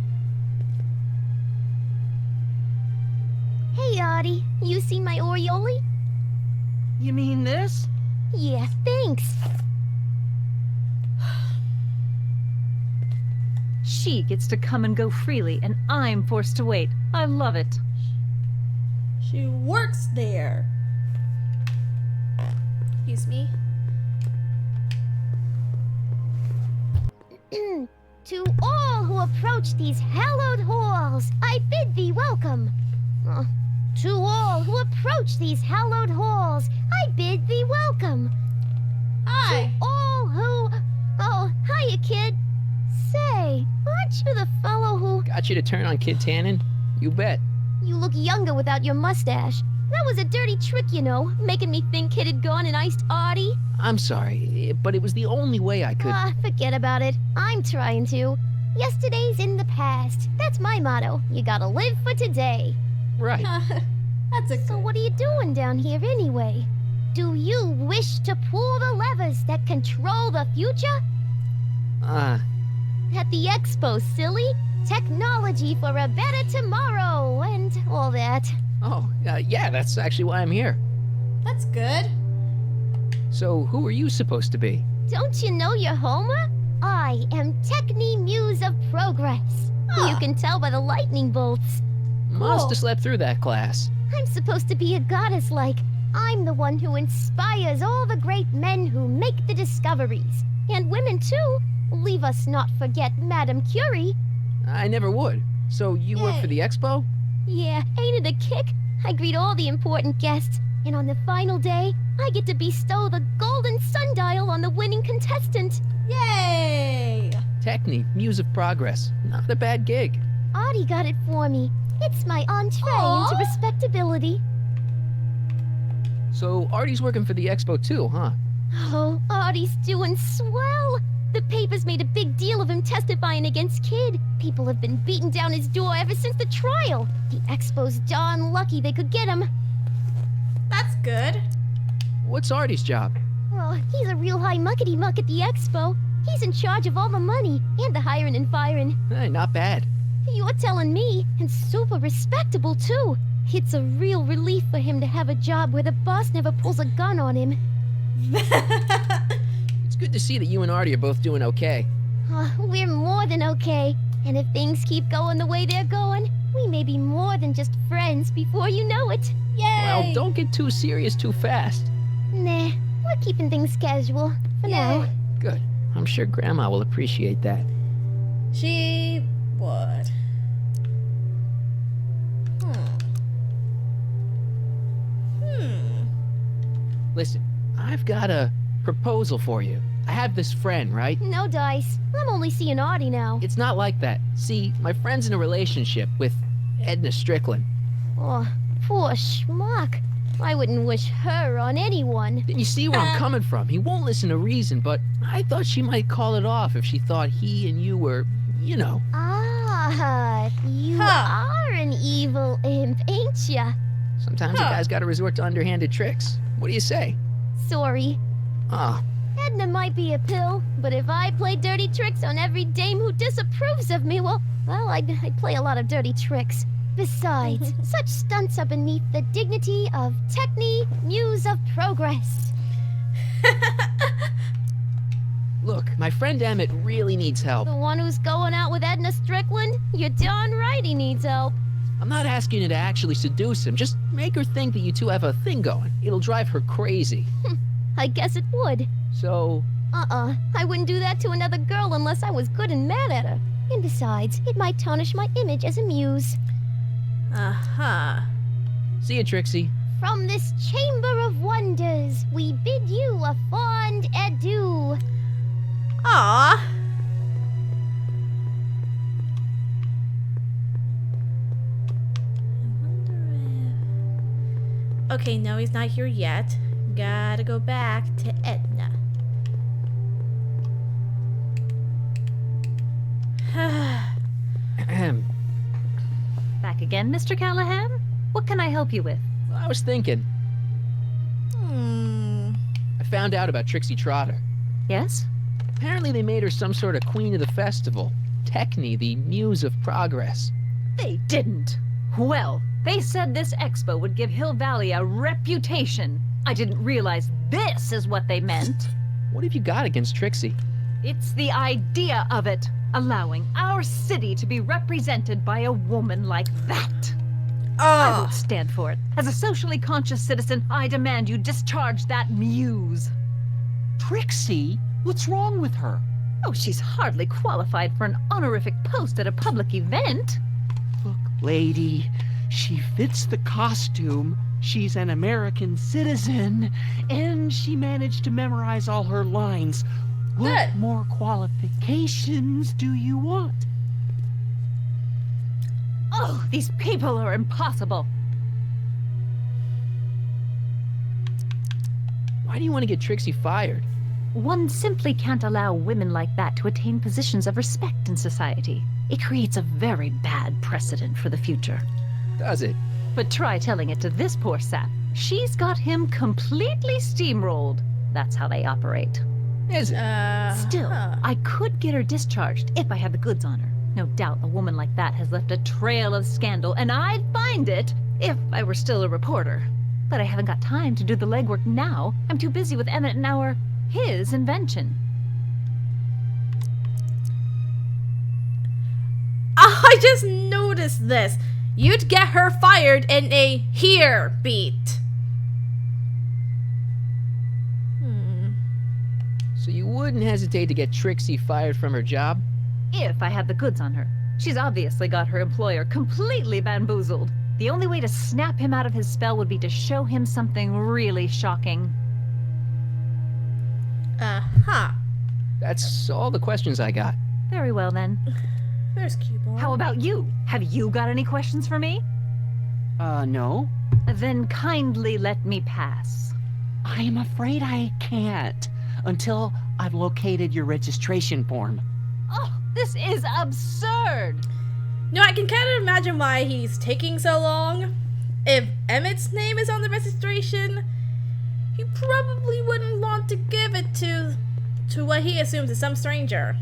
Hey, Artie. You see my Oriole? You mean this? Yeah, thanks. She gets to come and go freely, and I'm forced to wait. I love it. She works there. Excuse me. To all who approach these hallowed halls, I bid thee welcome. To all who approach these hallowed halls, I bid thee welcome. Hi. To all who... Oh, hiya, kid. Say, aren't you the fellow who... Got you to turn on Kid Tannen? You bet. You look younger without your mustache. That was a dirty trick, you know, making me think Kid had gone and iced Artie. I'm sorry, but it was the only way I could... Forget about it. I'm trying to. Yesterday's in the past. That's my motto. You gotta live for today. Right. That's a So what are you doing down here anyway? Do you wish to pull the levers that control the future? At the expo, silly. Technology for a better tomorrow and all that. Oh, yeah, that's actually why I'm here. That's good. So, who are you supposed to be? Don't you know your Homer? I am Techni Muse of Progress. You can tell by the lightning bolts. Must have slept through that class. I'm supposed to be a goddess like. I'm the one who inspires all the great men who make the discoveries. And women too. Leave us not forget Madame Curie. I never would. So you work for the expo? Yeah, ain't it a kick? I greet all the important guests, and on the final day, I get to bestow the golden sundial on the winning contestant. Yay! Techni, Muse of Progress. Not a bad gig. Artie got it for me. It's my entree Aw. into respectability. So Artie's working for the expo too, huh? Oh, Artie's doing swell. The papers made a big deal of him testifying against Kid. People have been beating down his door ever since the trial. The expo's darn lucky they could get him. That's good. What's Artie's job? Oh, he's a real high muckety-muck at the expo. He's in charge of all the money and the hiring and firing. Hey, not bad. You're telling me, and super respectable too. It's a real relief for him to have a job where the boss never pulls a gun on him. It's good to see that you and Artie are both doing okay. We're more than okay. And if things keep going the way they're going, we may be more than just friends before you know it. Yay! Well, don't get too serious too fast. Nah, we're keeping things casual for now. Good. I'm sure Grandma will appreciate that. She would. Listen, I've got a proposal for you. I have this friend, right? No dice. I'm only seeing Artie now. It's not like that. See, my friend's in a relationship with Edna Strickland. Oh, poor schmuck. I wouldn't wish her on anyone. You see where I'm coming from. He won't listen to reason, but I thought she might call it off if she thought he and you were, you know. Ah, you are an evil imp, ain't ya? Sometimes a guy's gotta resort to underhanded tricks. What do you say? Sorry. Ah, Edna might be a pill, but if I play dirty tricks on every dame who disapproves of me, well, I'd play a lot of dirty tricks. Besides, such stunts are beneath the dignity of Techni, Muse of Progress. Look, my friend Emmett really needs help. The one who's going out with Edna Strickland? You're darn right he needs help. I'm not asking you to actually seduce him. Just make her think that you two have a thing going. It'll drive her crazy. I guess it would. So... I wouldn't do that to another girl unless I was good and mad at her. And besides, it might tarnish my image as a muse. Uh-huh. See you, Trixie. From this chamber of wonders, we bid you a fond adieu. Aww. Okay, no, he's not here yet. Gotta go back to Edna. Back again, Mr. Callahan? What can I help you with? Well, I was thinking. I found out about Trixie Trotter. Yes? Apparently they made her some sort of queen of the festival. Techne, the muse of progress. They didn't. Well, they said this expo would give Hill Valley a reputation. I didn't realize this is what they meant. What have you got against Trixie? It's the idea of it. Allowing our city to be represented by a woman like that. I won't stand for it. As a socially conscious citizen, I demand you discharge that muse. Trixie? What's wrong with her? Oh, she's hardly qualified for an honorific post at a public event. Look, lady, she fits the costume. She's an American citizen, and she managed to memorize all her lines. What more qualifications do you want? Oh, these people are impossible. Why do you want to get Trixie fired? One simply can't allow women like that to attain positions of respect in society. It creates a very bad precedent for the future. Does it? But try telling it to this poor sap. She's got him completely steamrolled. That's how they operate. Is it? Still, I could get her discharged if I had the goods on her. No doubt a woman like that has left a trail of scandal, and I'd find it if I were still a reporter. But I haven't got time to do the legwork now. I'm too busy with Emmett and his invention. I just noticed this. You'd get her fired in a heartbeat. So you wouldn't hesitate to get Trixie fired from her job? If I had the goods on her. She's obviously got her employer completely bamboozled. The only way to snap him out of his spell would be to show him something really shocking. That's all the questions I got. Very well, then. There's Cubone. How about you? Have you got any questions for me? No. Then kindly let me pass. I am afraid I can't until I've located your registration form. Oh, this is absurd! No, I can kind of imagine why he's taking so long. If Emmett's name is on the registration, he probably wouldn't want to give it to what he assumes is some stranger.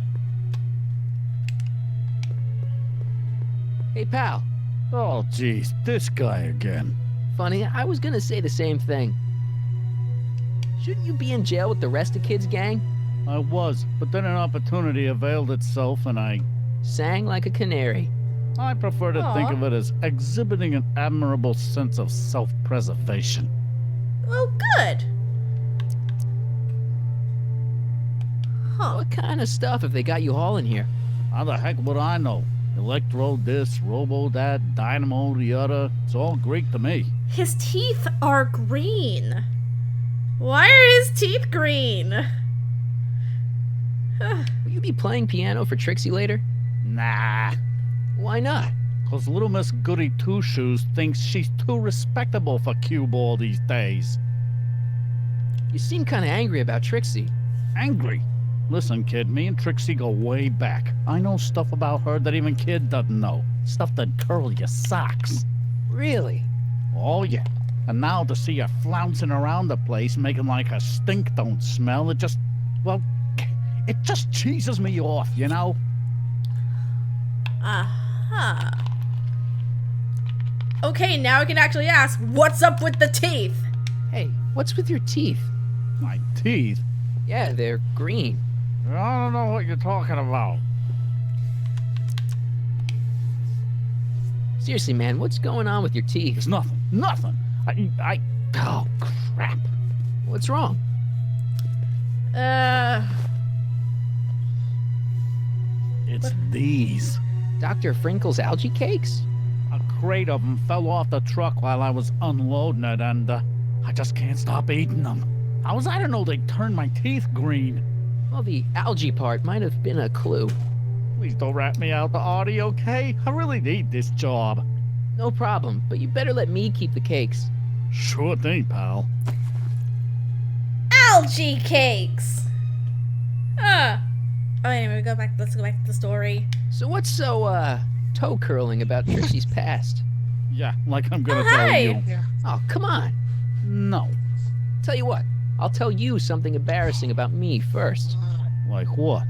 Hey, pal. Oh, geez, this guy again. Funny, I was gonna say the same thing. Shouldn't you be in jail with the rest of Kid's gang? I was, but then an opportunity availed itself and I sang like a canary. I prefer to think of it as exhibiting an admirable sense of self-preservation. Well, good. What kind of stuff have they got you hauling here? How the heck would I know? Electro this, robo that, dynamo the other. It's all Greek to me. His teeth are green. Why are his teeth green? Will you be playing piano for Trixie later? Nah. Why not? 'Cause little Miss Goody Two-Shoes thinks she's too respectable for cue ball these days. You seem kind of angry about Trixie. Angry? Listen, kid, me and Trixie go way back. I know stuff about her that even Kid doesn't know. Stuff that'd curl your socks. Really? Oh, yeah. And now to see her flouncing around the place, making like her stink don't smell, it just cheeses me off, you know? Okay, now I can actually ask, what's up with the teeth? Hey, what's with your teeth? My teeth? Yeah, they're green. I don't know what you're talking about. Seriously, man, what's going on with your teeth? It's nothing. Nothing. Oh, crap. What's wrong? It's these. Dr. Frinkle's algae cakes? A crate of them fell off the truck while I was unloading it, and I just can't stop eating them. How was I to know they'd turn my teeth green? Well, the algae part might have been a clue. Please don't rat me out the audio, okay? I really need this job. No problem, but you better let me keep the cakes. Sure thing, pal. Algae cakes! Oh, anyway, let's go back to the story. So what's so, toe curling about Trixie's past? Yeah, like I'm gonna tell you. Oh, come on. No. Tell you what, I'll tell you something embarrassing about me first. Like what?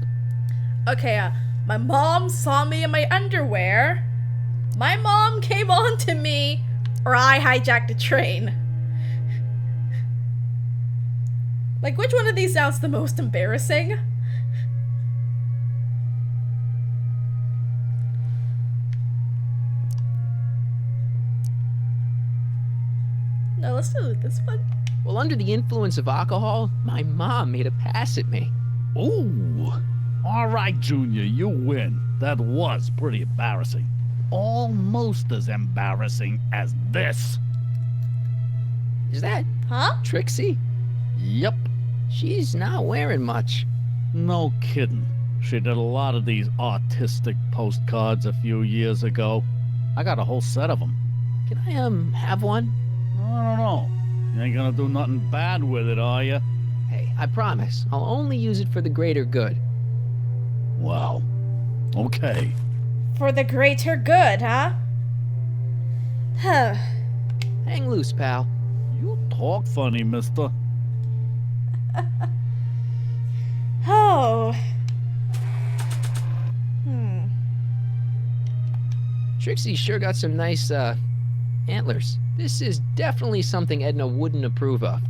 Okay, my mom saw me in my underwear. My mom came on to me, or I hijacked a train. Like, which one of these sounds the most embarrassing? No, let's do this one. Well, under the influence of alcohol, my mom made a pass at me. Ooh. All right, Junior, you win. That was pretty embarrassing. Almost as embarrassing as this. Is that Trixie? Yep. She's not wearing much. No kidding. She did a lot of these artistic postcards a few years ago. I got a whole set of them. Can I, have one? I don't know. You ain't gonna do nothing bad with it, are you? Hey, I promise. I'll only use it for the greater good. Wow. Okay. For the greater good, huh? Huh. Hang loose, pal. You talk funny, mister. Oh. Trixie sure got some nice, antlers. This is definitely something Edna wouldn't approve of.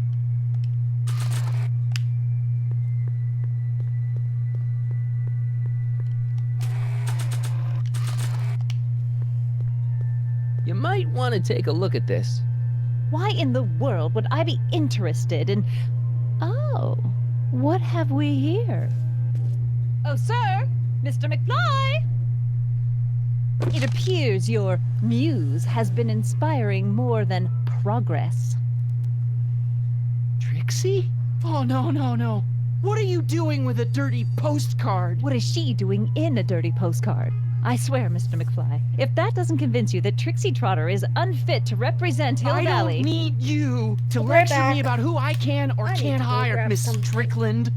You might want to take a look at this. Why in the world would I be interested in... Oh, what have we here? Oh, sir! Mr. McFly! It appears your muse has been inspiring more than progress. Trixie? Oh, no, no, no. What are you doing with a dirty postcard? What is she doing in a dirty postcard? I swear, Mr. McFly, if that doesn't convince you that Trixie Trotter is unfit to represent Hill Valley... I don't need you to lecture me about who I can or can't hire, Miss Strickland.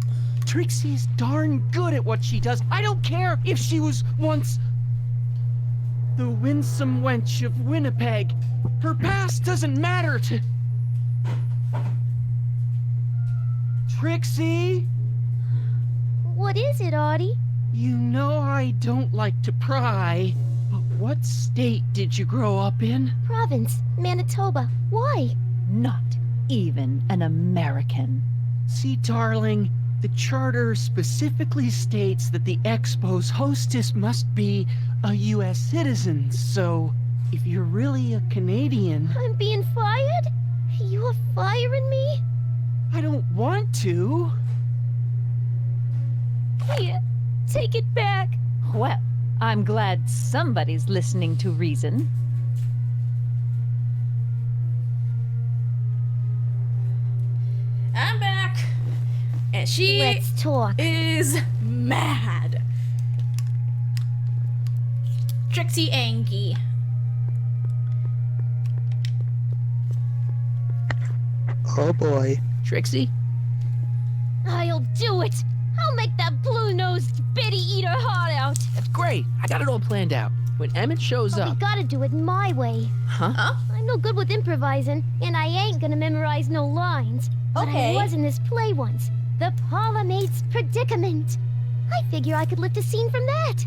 Trixie's darn good at what she does. I don't care if she was once the winsome wench of Winnipeg. Her past doesn't matter to... Trixie? What is it, Audie? You know I don't like to pry, but what state did you grow up in? Province, Manitoba. Why? Not even an American. See, darling, the charter specifically states that the Expo's hostess must be a U.S. citizen, so if you're really a Canadian... I'm being fired? You are firing me? I don't want to. Here, take it back. Well, I'm glad somebody's listening to reason. I'm back. And she Let's talk. is mad. Trixie Angie. Oh boy. Trixie? I'll do it. I'll make that blue-nosed bitty eat her heart out. That's great. I got it all planned out. When Emmett shows But up... we gotta do it my way. Huh? I'm no good with improvising, and I ain't gonna memorize no lines. But Okay. I was in this play once. The Parlor Maid's Predicament. I figure I could lift a scene from that.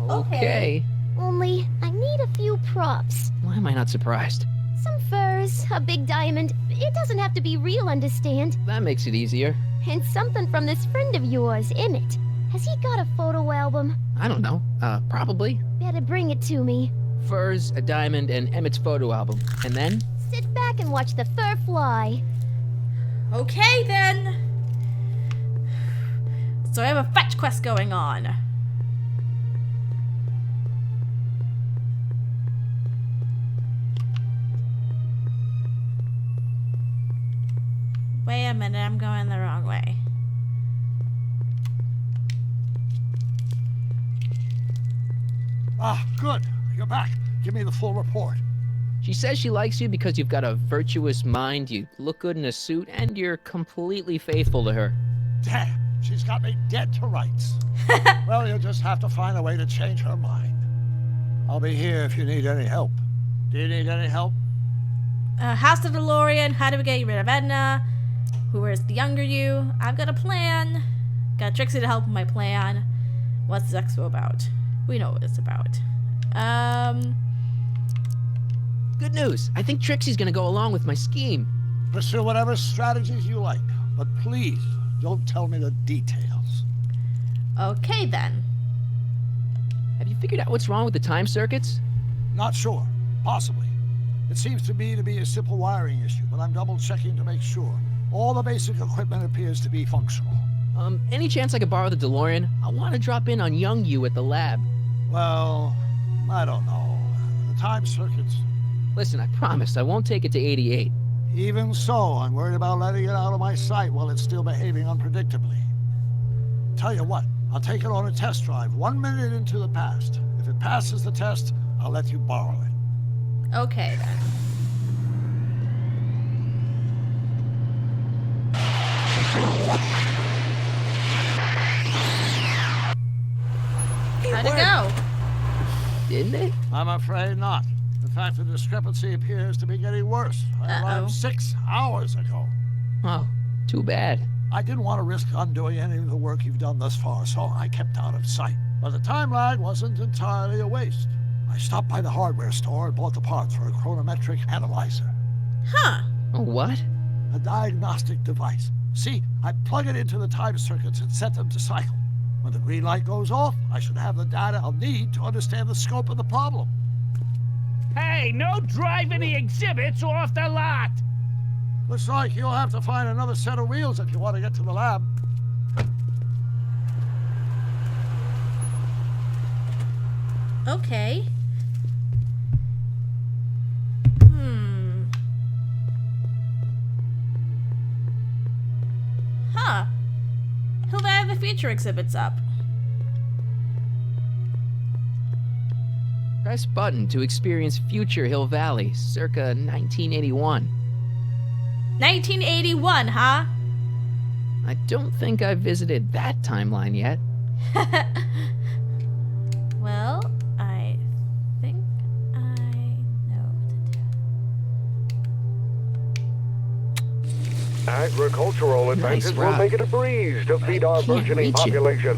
Okay. Only, I need a few props. Why am I not surprised? Some furs, a big diamond. It doesn't have to be real, understand? That makes it easier. And something from this friend of yours, Emmett. Has he got a photo album? I don't know. Probably. Better bring it to me. Furs, a diamond, and Emmett's photo album. And then? Sit back and watch the fur fly. Okay, then. So I have a fetch quest going on. Wait a minute, I'm going the wrong way. Ah, good. You're back. Give me the full report. She says she likes you because you've got a virtuous mind, you look good in a suit, and you're completely faithful to her. Damn, she's got me dead to rights. Well, you'll just have to find a way to change her mind. I'll be here if you need any help. Do you need any help? House of DeLorean, how do we get rid of Edna? Who is the younger you? I've got a plan. Got Trixie to help with my plan. What's this expo about? We know what it's about. Good news. I think Trixie's gonna go along with my scheme. Pursue whatever strategies you like, but please don't tell me the details. Okay, then. Have you figured out what's wrong with the time circuits? Not sure. Possibly. It seems to me to be a simple wiring issue, but I'm double-checking to make sure. All the basic equipment appears to be functional. Any chance I could borrow the DeLorean? I want to drop in on young you at the lab. Well, I don't know. The time circuits... Listen, I promise I won't take it to 88. Even so, I'm worried about letting it out of my sight while it's still behaving unpredictably. Tell you what, I'll take it on a test drive 1 minute into the past. If it passes the test, I'll let you borrow it. Okay, then. How'd it go? Didn't it? I'm afraid not. In fact, the discrepancy appears to be getting worse. I arrived 6 hours ago. Oh, too bad. I didn't want to risk undoing any of the work you've done thus far, so I kept out of sight. But the time lag wasn't entirely a waste. I stopped by the hardware store and bought the parts for a chronometric analyzer. Huh. Oh, what? A diagnostic device. See, I plug it into the time circuits and set them to cycle. When the green light goes off, I should have the data I'll need to understand the scope of the problem. Hey, no driving the exhibits off the lot! Looks like you'll have to find another set of wheels if you want to get to the lab. Okay. Huh. He'll have the future exhibits up. Press button to experience future Hill Valley, circa 1981. 1981, huh? I don't think I've visited that timeline yet. Well, I think I know what to do. Agricultural advances will route. make it a breeze to feed our can't burgeoning reach it. population.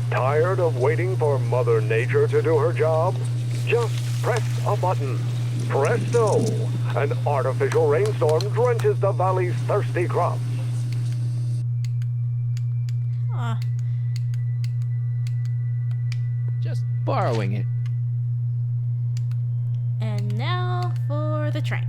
Tired of waiting for Mother Nature to do her job? Just press a button. Presto! An artificial rainstorm drenches the valley's thirsty crops. Huh. Just borrowing it. And now for the train.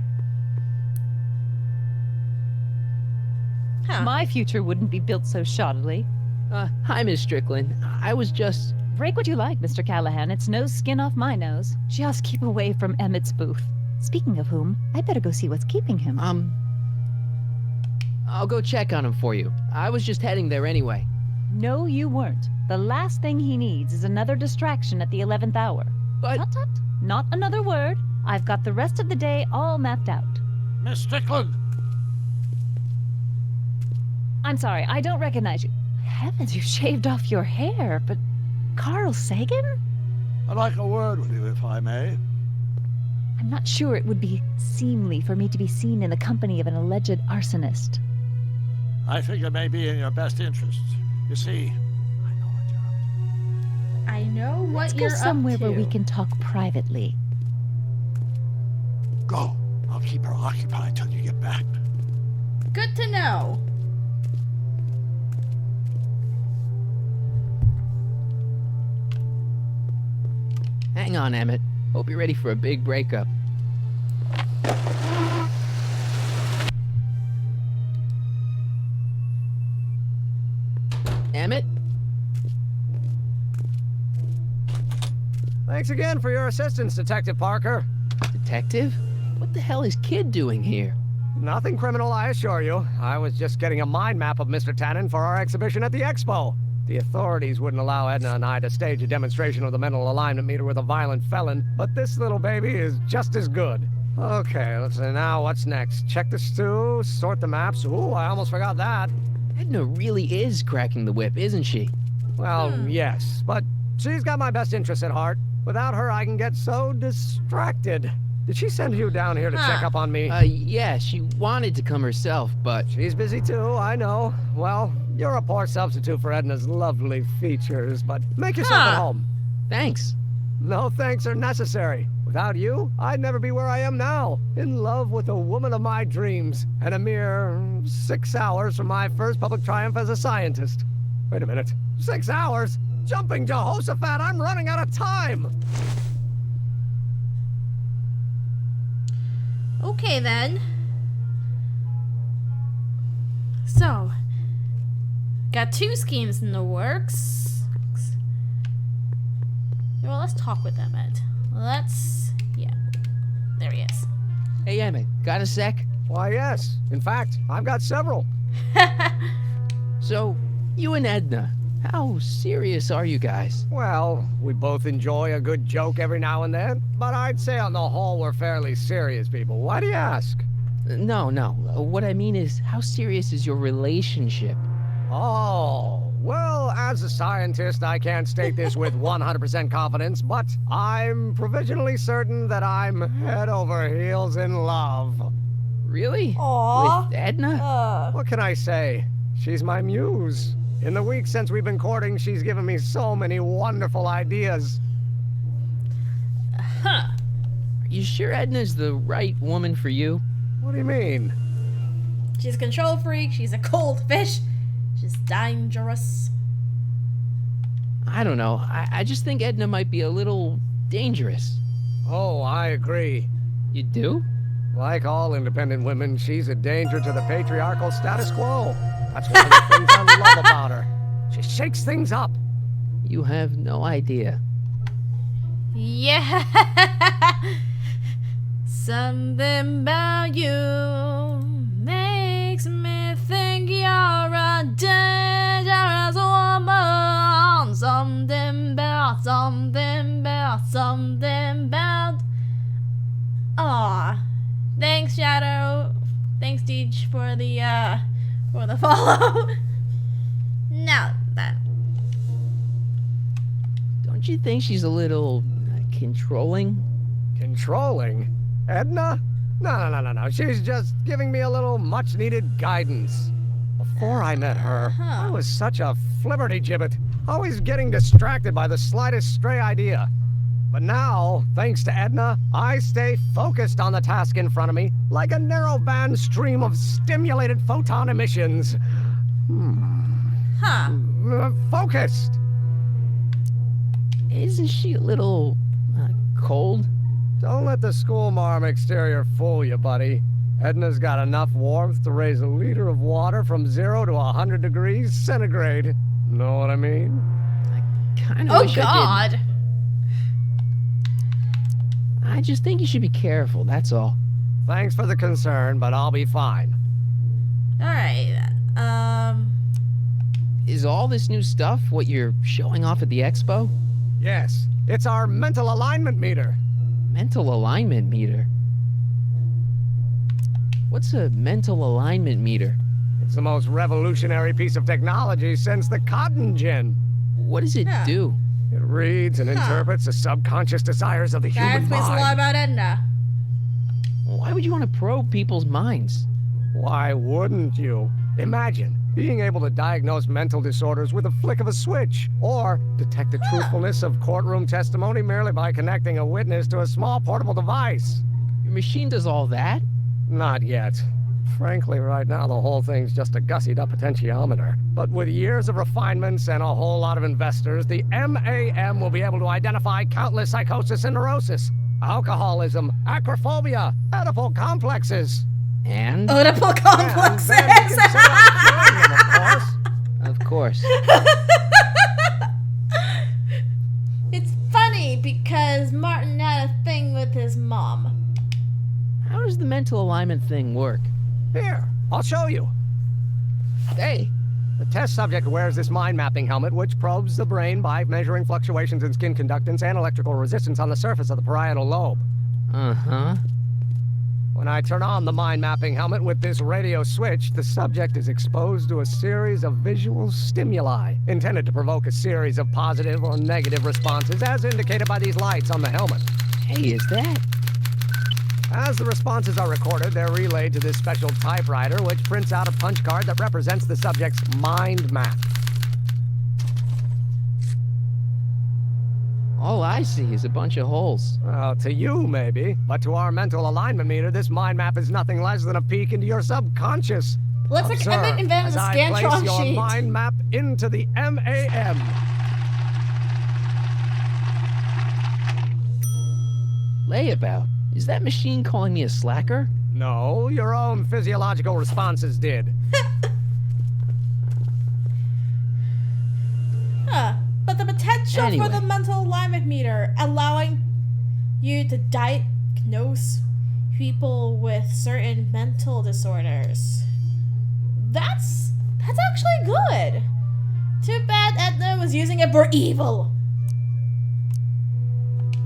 Huh. My future wouldn't be built so shoddily. Hi, Miss Strickland. I was just... Break what you like, Mr. Callahan. It's no skin off my nose. Just keep away from Emmett's booth. Speaking of whom, I better go see what's keeping him. I'll go check on him for you. I was just heading there anyway. No, you weren't. The last thing he needs is another distraction at the 11th hour. But... Tut tut. Not another word. I've got the rest of the day all mapped out. Miss Strickland! I'm sorry, I don't recognize you. Heavens, you shaved off your hair, but... Carl Sagan? I'd like a word with you, if I may. I'm not sure it would be seemly for me to be seen in the company of an alleged arsonist. I think it may be in your best interests. You see, I know what Let's go you're somewhere up to. where we can talk privately. go. I'll keep her occupied till you get back. Good to know. Hang on, Emmett. Hope you're ready for a big breakup. Emmett? Thanks again for your assistance, Detective Parker. Detective? What the hell is Kid doing here? Nothing criminal, I assure you. I was just getting a mind map of Mr. Tannen for our exhibition at the expo. The authorities wouldn't allow Edna and I to stage a demonstration of the mental alignment meter with a violent felon, but this little baby is just as good. Okay, let's see now what's next. Check the stew, sort the maps. Ooh, I almost forgot that. Edna really is cracking the whip, isn't she? Well, yes, but she's got my best interests at heart. Without her, I can get so distracted. Did she send you down here to check up on me? Yeah, she wanted to come herself, but... She's busy too, I know. Well, you're a poor substitute for Edna's lovely features, but make yourself at home. Thanks. No thanks are necessary. Without you, I'd never be where I am now. In love with the woman of my dreams, and a mere 6 hours from my first public triumph as a scientist. Wait a minute. 6 hours? Jumping Jehoshaphat, I'm running out of time! Okay then. So, got 2 schemes in the works. Well, let's talk with Emmett. Yeah. There he is. Hey, Emmett, got a sec? Why, yes. In fact, I've got several. So, you and Edna, how serious are you guys? Well, we both enjoy a good joke every now and then, but I'd say on the whole we're fairly serious people. Why do you ask? No. What I mean is, how serious is your relationship? Oh, well, as a scientist, I can't state this with 100% confidence, but I'm provisionally certain that I'm head over heels in love. Really? Aww. With Edna? What can I say? She's my muse. In the weeks since we've been courting, she's given me so many wonderful ideas. Are you sure Edna's the right woman for you? What do you mean? She's a control freak, she's a cold fish, she's dangerous. I don't know. I just think Edna might be a little dangerous. Oh, I agree. You do? Like all independent women, she's a danger to the patriarchal status quo. That's one of the things I love about her. She shakes things up. You have no idea. Yeah. Something about you makes me think you're a dangerous woman. Something about. Aw. Thanks, Shadow. Thanks, Deej, for the follow. Now then. Don't you think she's a little controlling? Controlling? Edna? No. She's just giving me a little much-needed guidance. Before I met her, I was such a flibberty-gibbet, always getting distracted by the slightest stray idea. But now, thanks to Edna, I stay focused on the task in front of me, like a narrowband stream of stimulated photon emissions. Focused! Isn't she a little cold? Don't let the schoolmarm exterior fool you, buddy. Edna's got enough warmth to raise a liter of water from 0 to 100 degrees centigrade. Know what I mean? I kind of wish I did. I just think you should be careful, that's all. Thanks for the concern, but I'll be fine. Alright, Is all this new stuff what you're showing off at the expo? Yes, it's our mental alignment meter. Mental alignment meter? What's a mental alignment meter? It's the most revolutionary piece of technology since the cotton gin. What does it do? It reads and interprets the subconscious desires of the human mind. That explains a lot about Edna. Why would you want to probe people's minds? Why wouldn't you? Imagine being able to diagnose mental disorders with a flick of a switch, or detect the truthfulness of courtroom testimony merely by connecting a witness to a small portable device. Your machine does all that? Not yet. Frankly, right now, the whole thing's just a gussied-up potentiometer. But with years of refinements and a whole lot of investors, the MAM will be able to identify countless psychosis and neurosis, alcoholism, acrophobia, Oedipal complexes. And? Oedipal complexes! And then we can set out curing them, Of course. It's funny because Martin had a thing with his mom. How does the mental alignment thing work? Here, I'll show you. Hey. The test subject wears this mind mapping helmet, which probes the brain by measuring fluctuations in skin conductance and electrical resistance on the surface of the parietal lobe. Uh-huh. When I turn on the mind mapping helmet with this radio switch, the subject is exposed to a series of visual stimuli, intended to provoke a series of positive or negative responses, as indicated by these lights on the helmet. Hey, is that? As the responses are recorded, they're relayed to this special typewriter, which prints out a punch card that represents the subject's mind map. All I see is a bunch of holes. Well, to you, maybe. But to our mental alignment meter, this mind map is nothing less than a peek into your subconscious. Looks like Emmett invented a as I Scantron place your sheet. mind map into the MAM. Layabout. Is that machine calling me a slacker? No, your own physiological responses did. Huh. But the potential Anyway. for the mental alignment meter allowing you to diagnose people with certain mental disorders. That's actually good. Too bad Edna was using it for evil.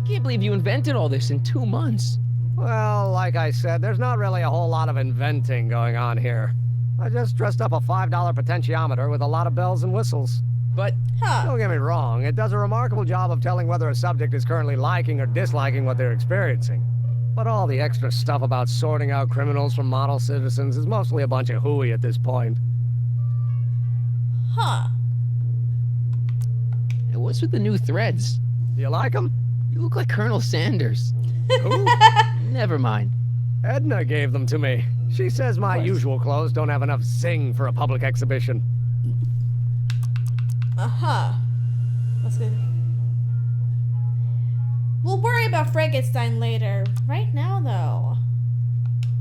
Can't believe you invented all this in 2 months. Well, like I said, there's not really a whole lot of inventing going on here. I just dressed up a $5 potentiometer with a lot of bells and whistles. But, don't get me wrong, it does a remarkable job of telling whether a subject is currently liking or disliking what they're experiencing. But all the extra stuff about sorting out criminals from model citizens is mostly a bunch of hooey at this point. Huh. Hey, what's with the new threads? Do you like them? You look like Colonel Sanders. Who? Never mind. Edna gave them to me. She says my usual clothes don't have enough zing for a public exhibition. Uh-huh. That's good. We'll worry about Frankenstein later. Right now, though.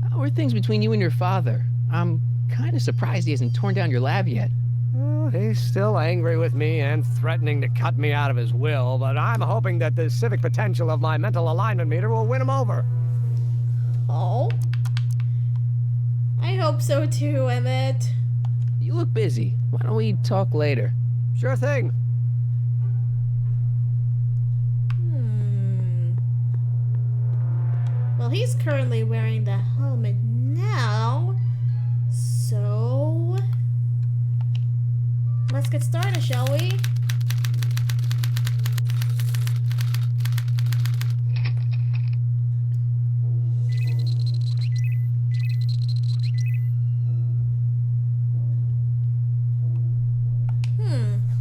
How are things between you and your father? I'm kind of surprised he hasn't torn down your lab yet. Well, he's still angry with me and threatening to cut me out of his will, but I'm hoping that the civic potential of my mental alignment meter will win him over. Oh. I hope so too, Emmett. You look busy. Why don't we talk later? Sure thing. Well, he's currently wearing the helmet now, so let's get started, shall we?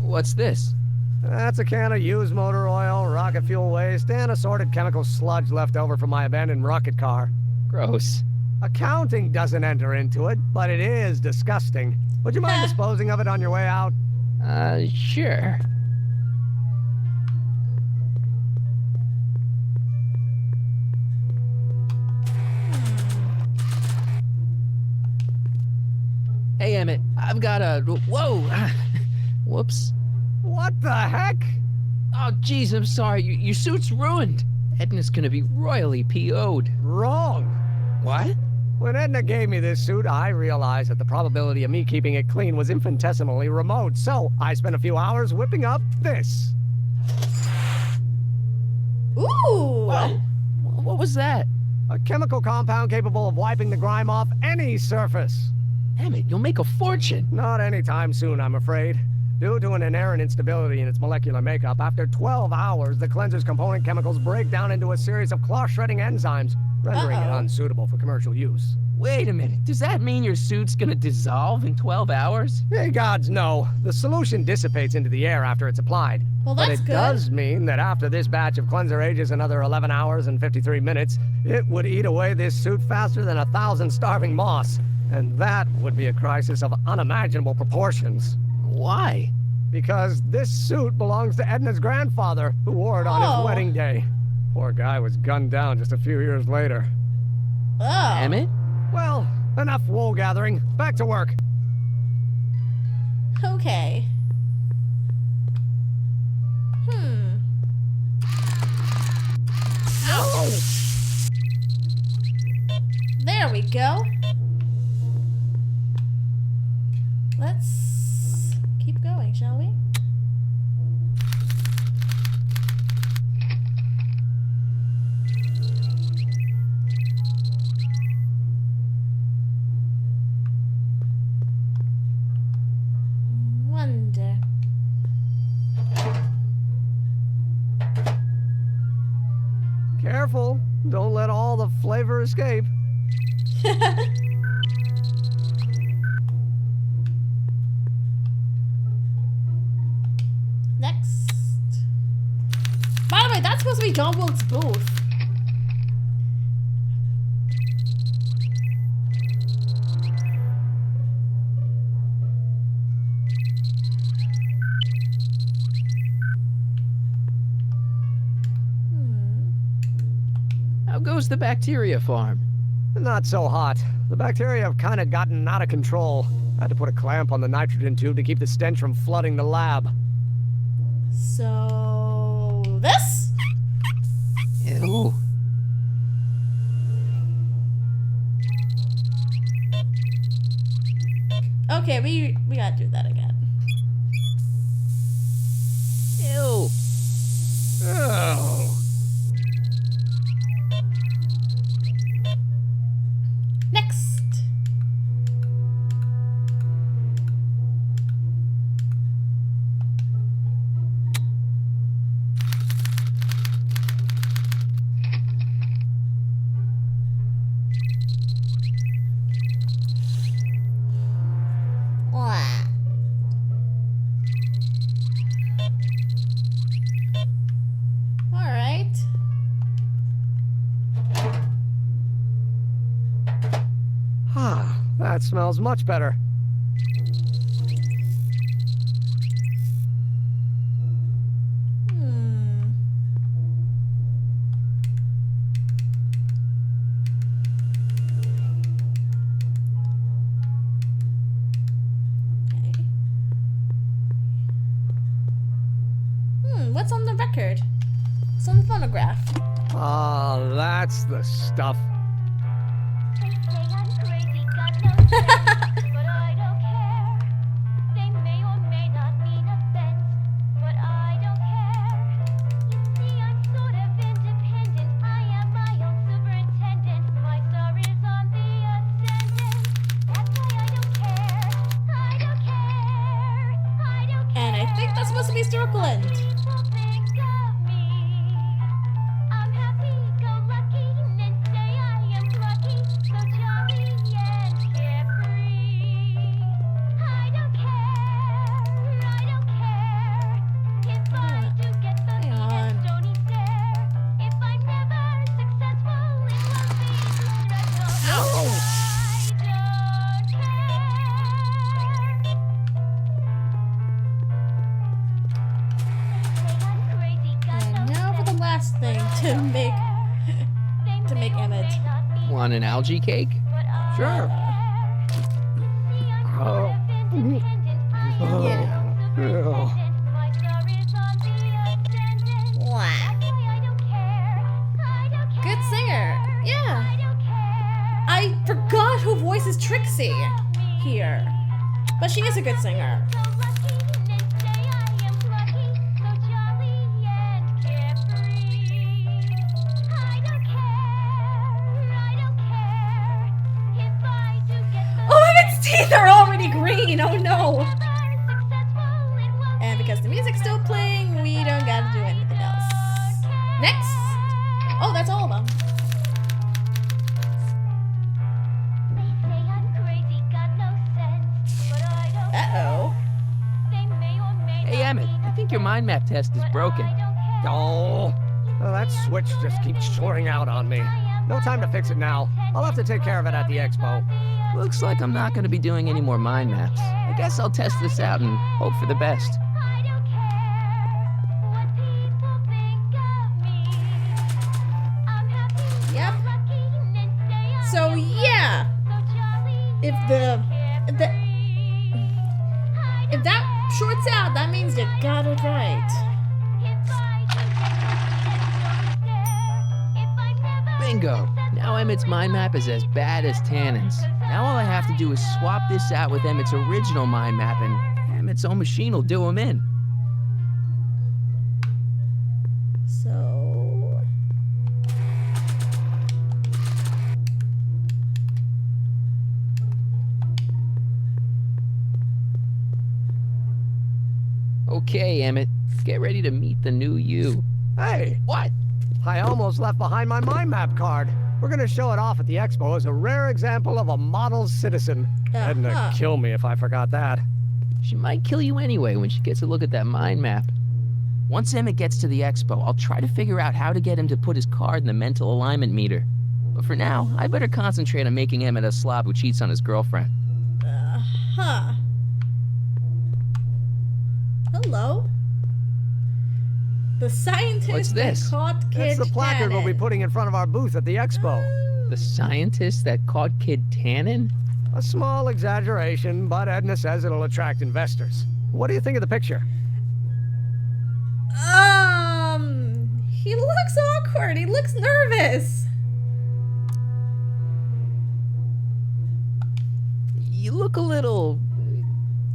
What's this? That's a can of used motor oil, rocket fuel waste, and assorted chemical sludge left over from my abandoned rocket car. Gross. Accounting doesn't enter into it, but it is disgusting. Would you mind disposing of it on your way out? Sure. Hey, Emmett, I've got a... Whoa! Whoops. What the heck? Oh, jeez, I'm sorry. Your suit's ruined. Edna's gonna be royally PO'd. Wrong. What? When Edna gave me this suit, I realized that the probability of me keeping it clean was infinitesimally remote, so I spent a few hours whipping up this. Ooh! Whoa. What was that? A chemical compound capable of wiping the grime off any surface. Emmett, you'll make a fortune. Not anytime soon, I'm afraid. Due to an inherent instability in its molecular makeup, after 12 hours, the cleanser's component chemicals break down into a series of cloth-shredding enzymes, rendering it unsuitable for commercial use. Wait a minute. Does that mean your suit's gonna dissolve in 12 hours? Hey, gods, no. The solution dissipates into the air after it's applied. Well, but that's it good. does mean that after this batch of cleanser ages another 11 hours and 53 minutes, it would eat away this suit faster than 1,000 starving moths. And that would be a crisis of unimaginable proportions. Why? Because this suit belongs to Edna's grandfather, who wore it on his wedding day. Poor guy was gunned down just a few years later. Damn it. Well, enough wool gathering. Back to work. Okay. There we go. Let's keep going, shall we? Wonder. Careful. Don't let all the flavor escape. Next. By the way, that's supposed to be John Wilkes Booth. How goes the bacteria farm? Not so hot. The bacteria have kind of gotten out of control. Had to put a clamp on the nitrogen tube to keep the stench from flooding the lab. So... this? Ew. Okay, we gotta do that again. Ew. Oh. Next. Alright. Ah, that smells much better. What's on the record? What's on the phonograph? Ah, that's the stuff. And I think that's supposed to be Strickland. Thing to make Emmett. Want an algae cake? Sure. Oh. Yeah. Good singer. Yeah. I forgot who voices Trixie here, but she is a good singer. Teeth are already green, oh no! And because the music's still playing, we don't gotta do anything else. Next! Oh, that's all of them. Uh-oh. Hey, Emmett, I think your mind map test is broken. Oh, that switch just keeps soaring out on me. No time to fix it now. I'll have to take care of it at the expo. Looks like I'm not going to be doing any more mind maps. I guess I'll test this out and hope for the best. Yep. So yeah, if that shorts out, that means you got it right. Bingo! Now Emmett's mind map is as bad as Tannen's. Now all I have to do is swap this out with Emmett's original mind map and Emmett's own machine will do him in. So... Okay, Emmett. Get ready to meet the new you. Hey! What? I almost left behind my mind map card. We're gonna show it off at the expo as a rare example of a model citizen. Edna kill me if I forgot that. She might kill you anyway when she gets a look at that mind map. Once Emmett gets to the expo, I'll try to figure out how to get him to put his card in the mental alignment meter. But for now, I better concentrate on making Emmett a slob who cheats on his girlfriend. Hello? The scientist What's this? that caught Kid It's the placard Tannen. we'll be putting in front of our booth at the expo. The scientist that caught Kid Tannen? A small exaggeration, but Edna says it'll attract investors. What do you think of the picture? He looks awkward. He looks nervous. You look a little...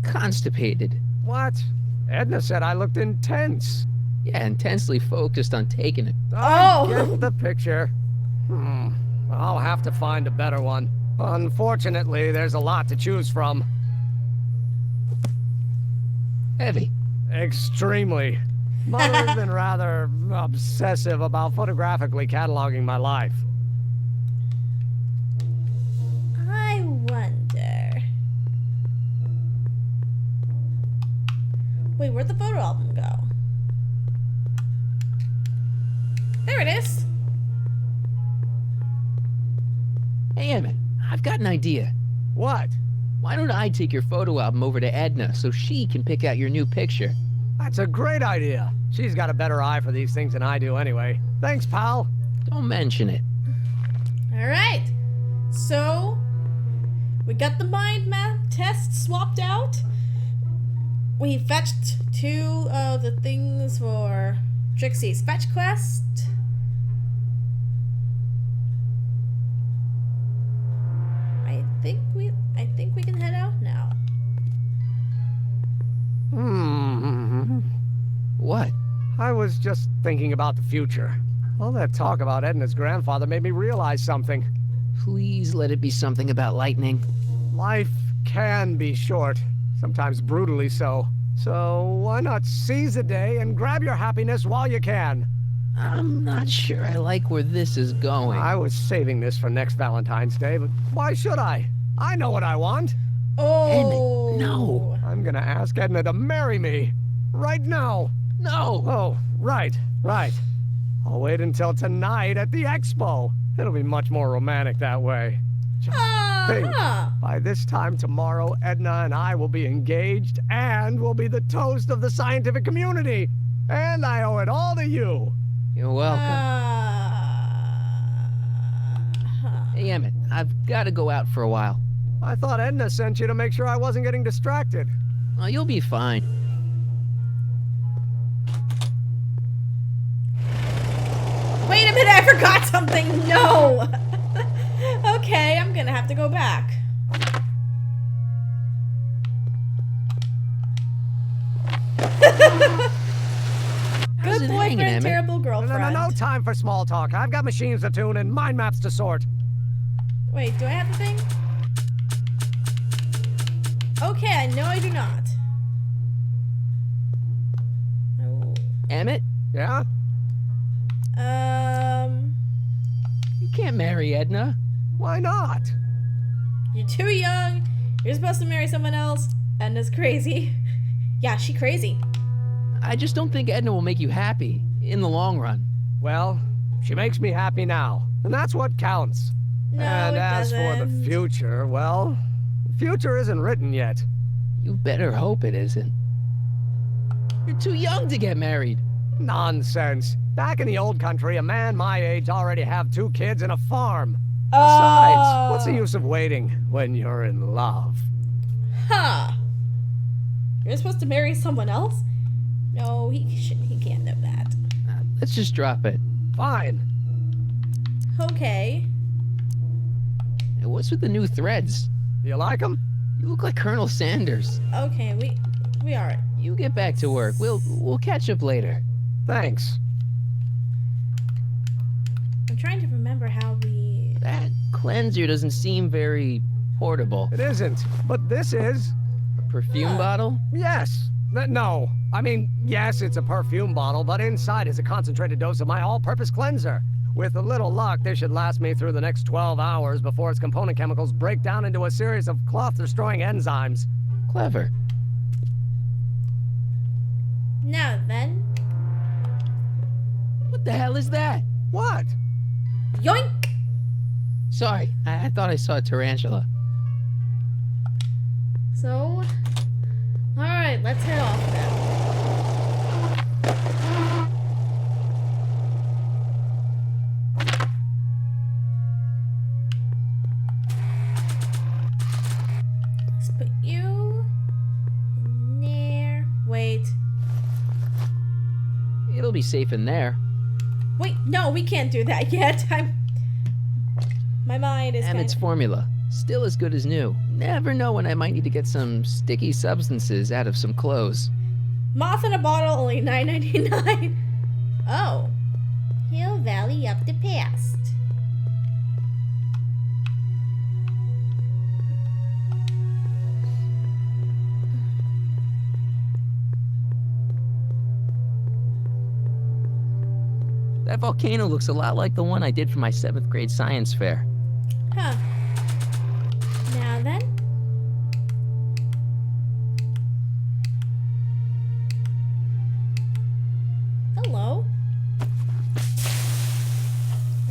constipated. What? Edna said I looked intense. Yeah, intensely focused on taking it. I get the picture. I'll have to find a better one. Unfortunately, there's a lot to choose from. Heavy. Extremely. Mother's been rather obsessive about photographically cataloging my life. I wonder... Wait, where'd the photo album go? There it is. Hey, Emmett, I've got an idea. What? Why don't I take your photo album over to Edna so she can pick out your new picture? That's a great idea. She's got a better eye for these things than I do anyway. Thanks, pal. Don't mention it. Alright. So, we got the mind map test swapped out. We fetched 2 of the things for Trixie's fetch quest. I think we can head out now. What? I was just thinking about the future. All that talk about Edna's grandfather made me realize something. Please let it be something about lightning. Life can be short, sometimes brutally so. So why not seize the day and grab your happiness while you can? I'm not sure I like where this is going. I was saving this for next Valentine's Day, but why should I? I know what I want. Oh. Emmett, no. I'm gonna ask Edna to marry me. Right now. No. Oh, right. I'll wait until tonight at the expo. It'll be much more romantic that way. Just think, by this time tomorrow, Edna and I will be engaged and will be the toast of the scientific community. And I owe it all to you. You're welcome. Hey, Emmett, I've got to go out for a while. I thought Edna sent you to make sure I wasn't getting distracted. Oh, you'll be fine. Wait a minute, I forgot something. No. Okay, I'm gonna have to go back. Good boyfriend, terrible girlfriend. No time for small talk. I've got machines to tune and mind maps to sort. Wait, do I have the thing? Okay, I know I do not. Oh. Emmett? Yeah? You can't marry Edna. Why not? You're too young. You're supposed to marry someone else. Edna's crazy. Yeah, she crazy. I just don't think Edna will make you happy in the long run. Well, She makes me happy now, and that's what counts. No, and it as for the doesn't. future, well, the future isn't written yet. You better hope it isn't. You're too young to get married. Nonsense. Back in the old country, a man my age already have 2 kids and a farm. Besides, what's the use of waiting when you're in love? Huh. You're supposed to marry someone else? No, he can't know that. Let's just drop it. Fine. Okay. Hey, what's with the new threads? You like them? You look like Colonel Sanders. Okay, we are. You get back to work. We'll catch up later. Thanks. I'm trying to remember how we... That cleanser doesn't seem very portable. It isn't, but this is. A perfume bottle? Yes. No. I mean, yes, it's a perfume bottle, but inside is a concentrated dose of my all-purpose cleanser. With a little luck, this should last me through the next 12 hours before its component chemicals break down into a series of cloth-destroying enzymes. Clever. Now then. What the hell is that? What? Yoink! Sorry, I thought I saw a tarantula. So, alright, let's head off now. Let's put you in there. Wait. It'll be safe in there. Wait, no, we can't do that yet. My mind is Emmett's formula. Still as good as new. Never know when I might need to get some sticky substances out of some clothes. Moth in a bottle, only $9.99. Oh. Hill Valley up the past. That volcano looks a lot like the one I did for my 7th grade science fair. Huh. Now then. Hello.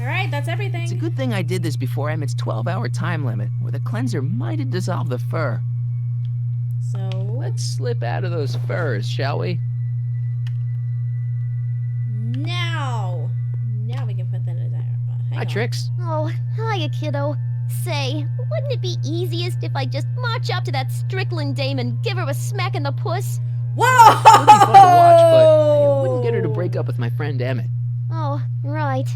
Alright, that's everything. It's a good thing I did this before Emmett's 12-hour time limit, where the cleanser might have dissolved the fur. So... Let's slip out of those furs, shall we? Now we can put that in there. Hi, Trix. Oh, hiya, kiddo. Say, wouldn't it be easiest if I just march up to that Strickland dame and give her a smack in the puss? Whoa! It would be fun to watch, but I wouldn't get her to break up with my friend Emmett. Oh, right.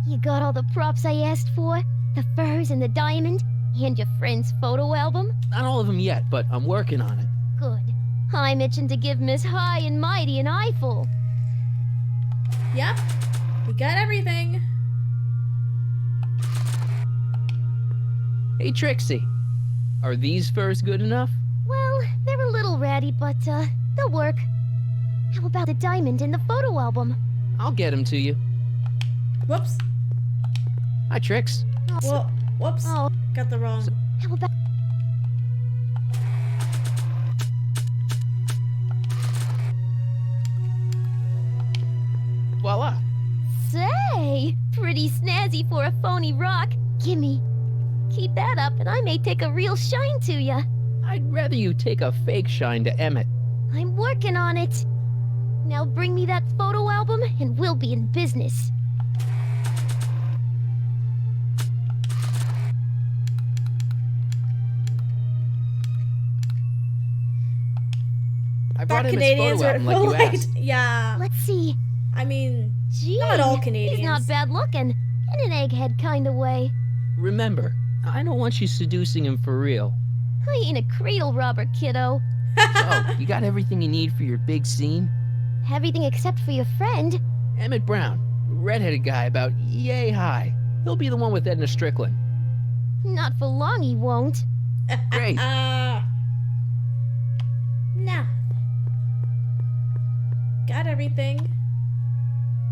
You got all the props I asked for? The furs and the diamond? And your friend's photo album? Not all of them yet, but I'm working on it. Good. I'm itching to give Miss High and Mighty an eyeful. Yep. We got everything. Hey, Trixie. Are these furs good enough? Well, they're a little ratty, but, they'll work. How about the diamond in the photo album? I'll get them to you. Whoops. Hi, Trix. Well, whoops. Oh. Got the wrong. How about... Voila. Say, pretty snazzy for a phony rock. Gimme. Keep that up and I may take a real shine to ya. I'd rather you take a fake shine to Emmett. I'm working on it. Now bring me that photo album and we'll be in business. I brought Emmett's Canadians photo are album like you polite. asked. Yeah. Let's see. I mean, Gee, not all Canadians. He's not bad looking. In an egghead kind of way. Remember, I don't want you seducing him for real. I ain't a cradle robber, kiddo. So, you got everything you need for your big scene? Everything except for your friend. Emmett Brown, redheaded guy about yay high. He'll be the one with Edna Strickland. Not for long, he won't. Great. Now. Got everything.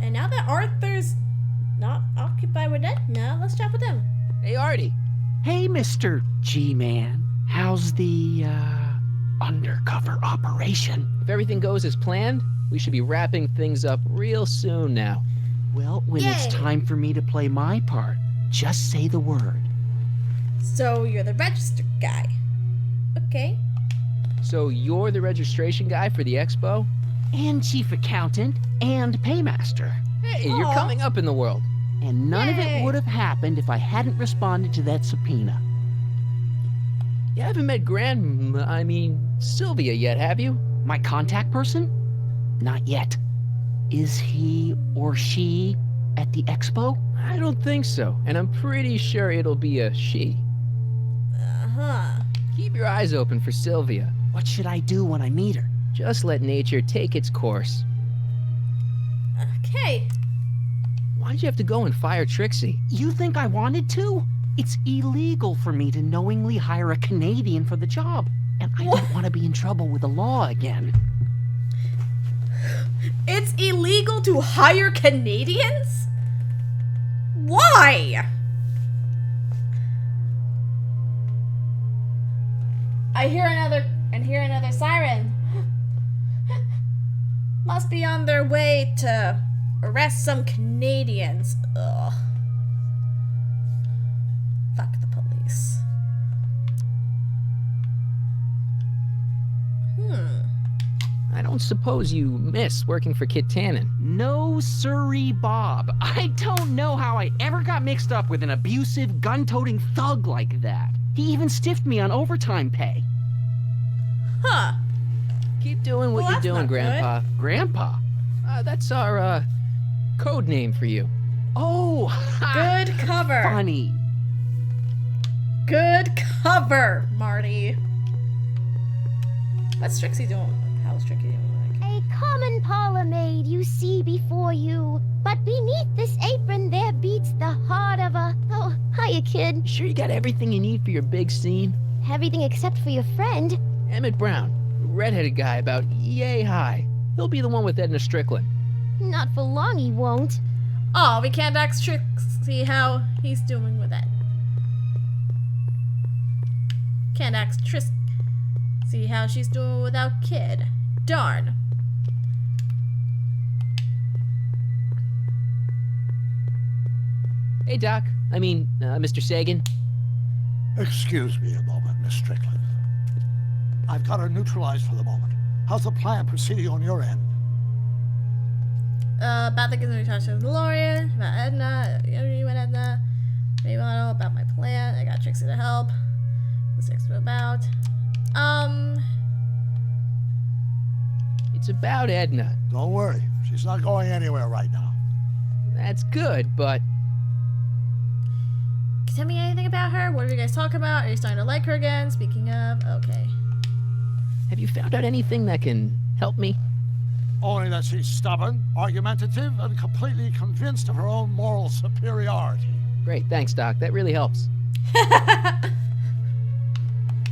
And now that Arthur's not occupied with Edna, let's chat with him. Hey, Artie. Hey, Mr. G-Man. How's the, undercover operation? If everything goes as planned, we should be wrapping things up real soon now. Well, when Yay. it's time for me to play my part, just say the word. So you're the register guy. Okay. So you're the registration guy for the expo? And chief accountant and paymaster. Hey, you're Aw. coming up in the world. And none of Yay. it would have happened if I hadn't responded to that subpoena. You haven't met Sylvia yet, have you? My contact person? Not yet. Is he or she at the expo? I don't think so, and I'm pretty sure it'll be a she. Uh-huh. Keep your eyes open for Sylvia. What should I do when I meet her? Just let nature take its course. Okay. Why'd you have to go and fire Trixie? You think I wanted to? It's illegal for me to knowingly hire a Canadian for the job. And I don't want to be in trouble with the law again. It's illegal to hire Canadians? Why? I hear another siren. Must be on their way to arrest some Canadians. Ugh. Fuck the police. I don't suppose you miss working for Kit Tannen. No siree, Bob. I don't know how I ever got mixed up with an abusive, gun-toting thug like that. He even stiffed me on overtime pay. Huh. Keep doing what Well, you're that's doing, not Grandpa. Grandpa? That's our, code name for you. Oh, ha, Good cover. funny. Good cover, Marty. What's Trixie doing? How's Trixie doing? A common parlor maid you see before you, but beneath this apron there beats the heart of a... Oh, hiya, kid. You sure you got everything you need for your big scene? Everything except for your friend. Emmett Brown, redheaded guy about yay high. He'll be the one with Edna Strickland. Not for long he won't. Oh, we can't ask Trixie how he's doing with it. Can't ask Trixie how she's doing without Kid. Darn. Hey, Doc. Mr. Sagan. Excuse me a moment, Miss Strickland. I've got her neutralized for the moment. How's the plan proceeding on your end? About the Gizmo Touch of DeLorean, about Edna, you and Edna, maybe about my plan. I got Trixie to help. What's next about? It's about Edna. Don't worry. She's not going anywhere right now. That's good, but Can you tell me anything about her? What did you guys talk about? Are you starting to like her again? Speaking of, okay. have you found out anything that can help me? Only that she's stubborn, argumentative, and completely convinced of her own moral superiority. Great, thanks, Doc. That really helps.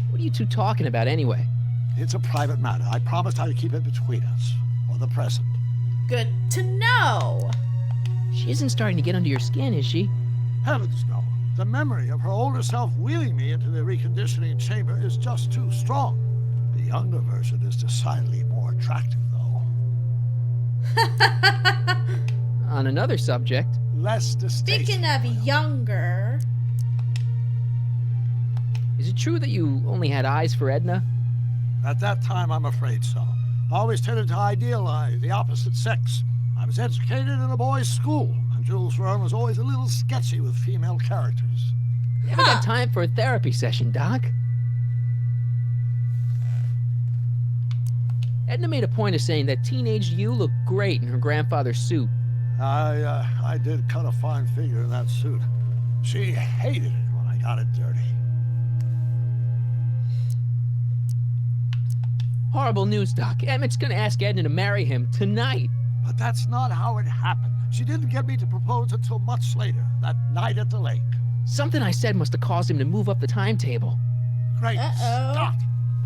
What are you two talking about anyway? It's a private matter. I promised I'd keep it between us, for the present. Good to know. She isn't starting to get under your skin, is she? Heavens no. The memory of her older self wheeling me into the reconditioning chamber is just too strong. The younger version is decidedly more attractive, though. On another subject. Less distasteful. Speaking of younger, Is it true that you only had eyes for Edna? At that time, I'm afraid so. I always tended to idealize the opposite sex. I was educated in a boys' school, and Jules Verne was always a little sketchy with female characters. You haven't got time for a therapy session, Doc. Edna made a point of saying that teenage you looked great in her grandfather's suit. I did cut a fine figure in that suit. She hated it when I got it dirty. Horrible news, Doc. Emmett's gonna ask Edna to marry him tonight. But that's not how it happened. She didn't get me to propose until much later, that night at the lake. Something I said must have caused him to move up the timetable. Great Scott!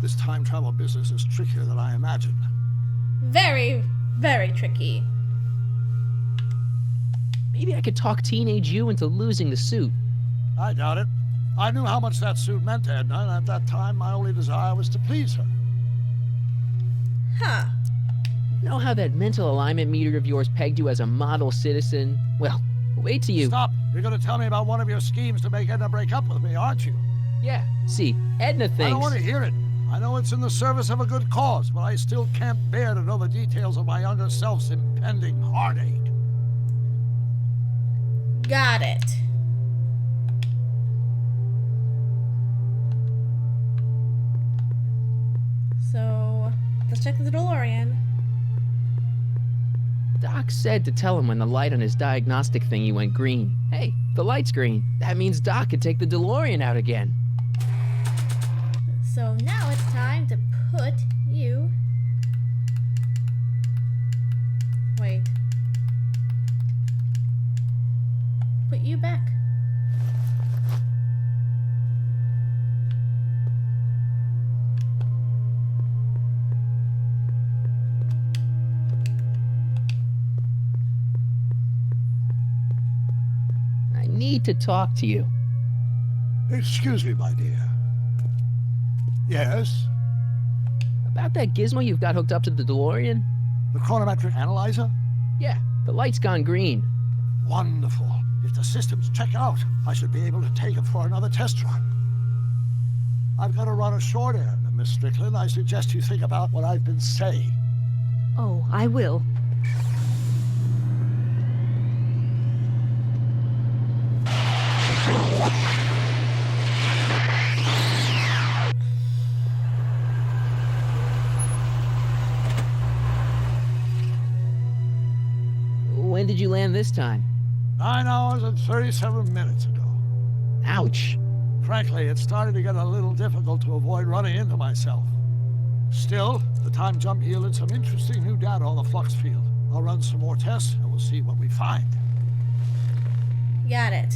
This time travel business is trickier than I imagined. very, very tricky. Maybe I could talk teenage you into losing the suit. I doubt it. I knew how much that suit meant to Edna, and at that time my only desire was to please her. Huh. Know how that mental alignment meter of yours pegged you as a model citizen? Well, wait till you... Stop! You're gonna tell me about one of your schemes to make Edna break up with me, aren't you? Yeah, see, Edna thinks... I don't want to hear it. I know it's in the service of a good cause, but I still can't bear to know the details of my younger self's impending heartache. Got it. So, let's check the DeLorean. Doc said to tell him when the light on his diagnostic thingy went green. Hey, the light's green. That means Doc could take the DeLorean out again. So now it's time to put you... Wait. Put you back. I need to talk to you. Excuse me, my dear. Yes? About that gizmo you've got hooked up to the DeLorean? The chronometric analyzer? Yeah, the light's gone green. Wonderful. If the systems check out, I should be able to take it for another test run. I've got to run a short errand, Miss Strickland. I suggest you think about what I've been saying. Oh, I will. When did you land this time? 9 hours and 37 minutes ago. Ouch. Frankly, it started to get a little difficult to avoid running into myself. Still, the time jump yielded some interesting new data on the flux field. I'll run some more tests and we'll see what we find. Got it.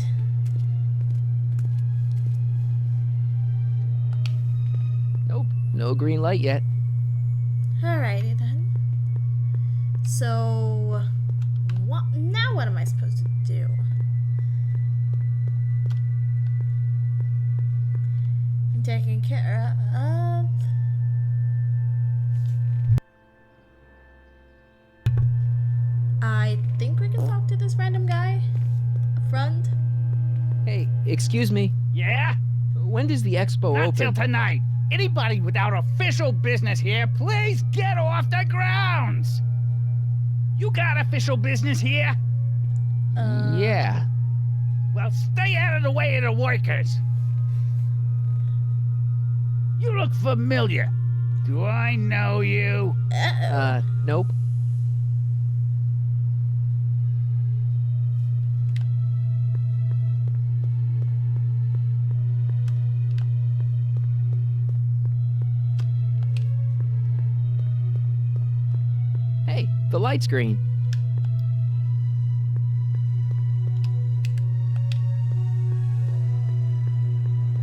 Nope, no green light yet. Alrighty then. So, what am I supposed to do? I'm taking care of... I think we can talk to this random guy up front. Hey, excuse me. Yeah? When does the expo Not open? till tonight. Anybody without official business here, please get off the grounds! You got official business here? Yeah. Well, stay out of the way of the workers. You look familiar. Do I know you? Nope. Hey, the light's green.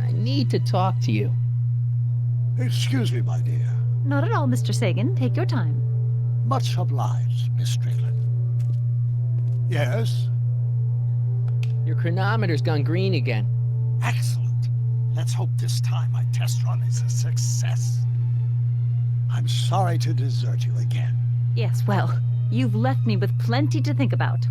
I need to talk to you. Excuse me, my dear. Not at all, Mr. Sagan. Take your time. Much obliged, Miss Strickland. Yes? Your chronometer's gone green again. Excellent. Let's hope this time my test run is a success. I'm sorry to desert you again. Yes, well, you've left me with plenty to think about.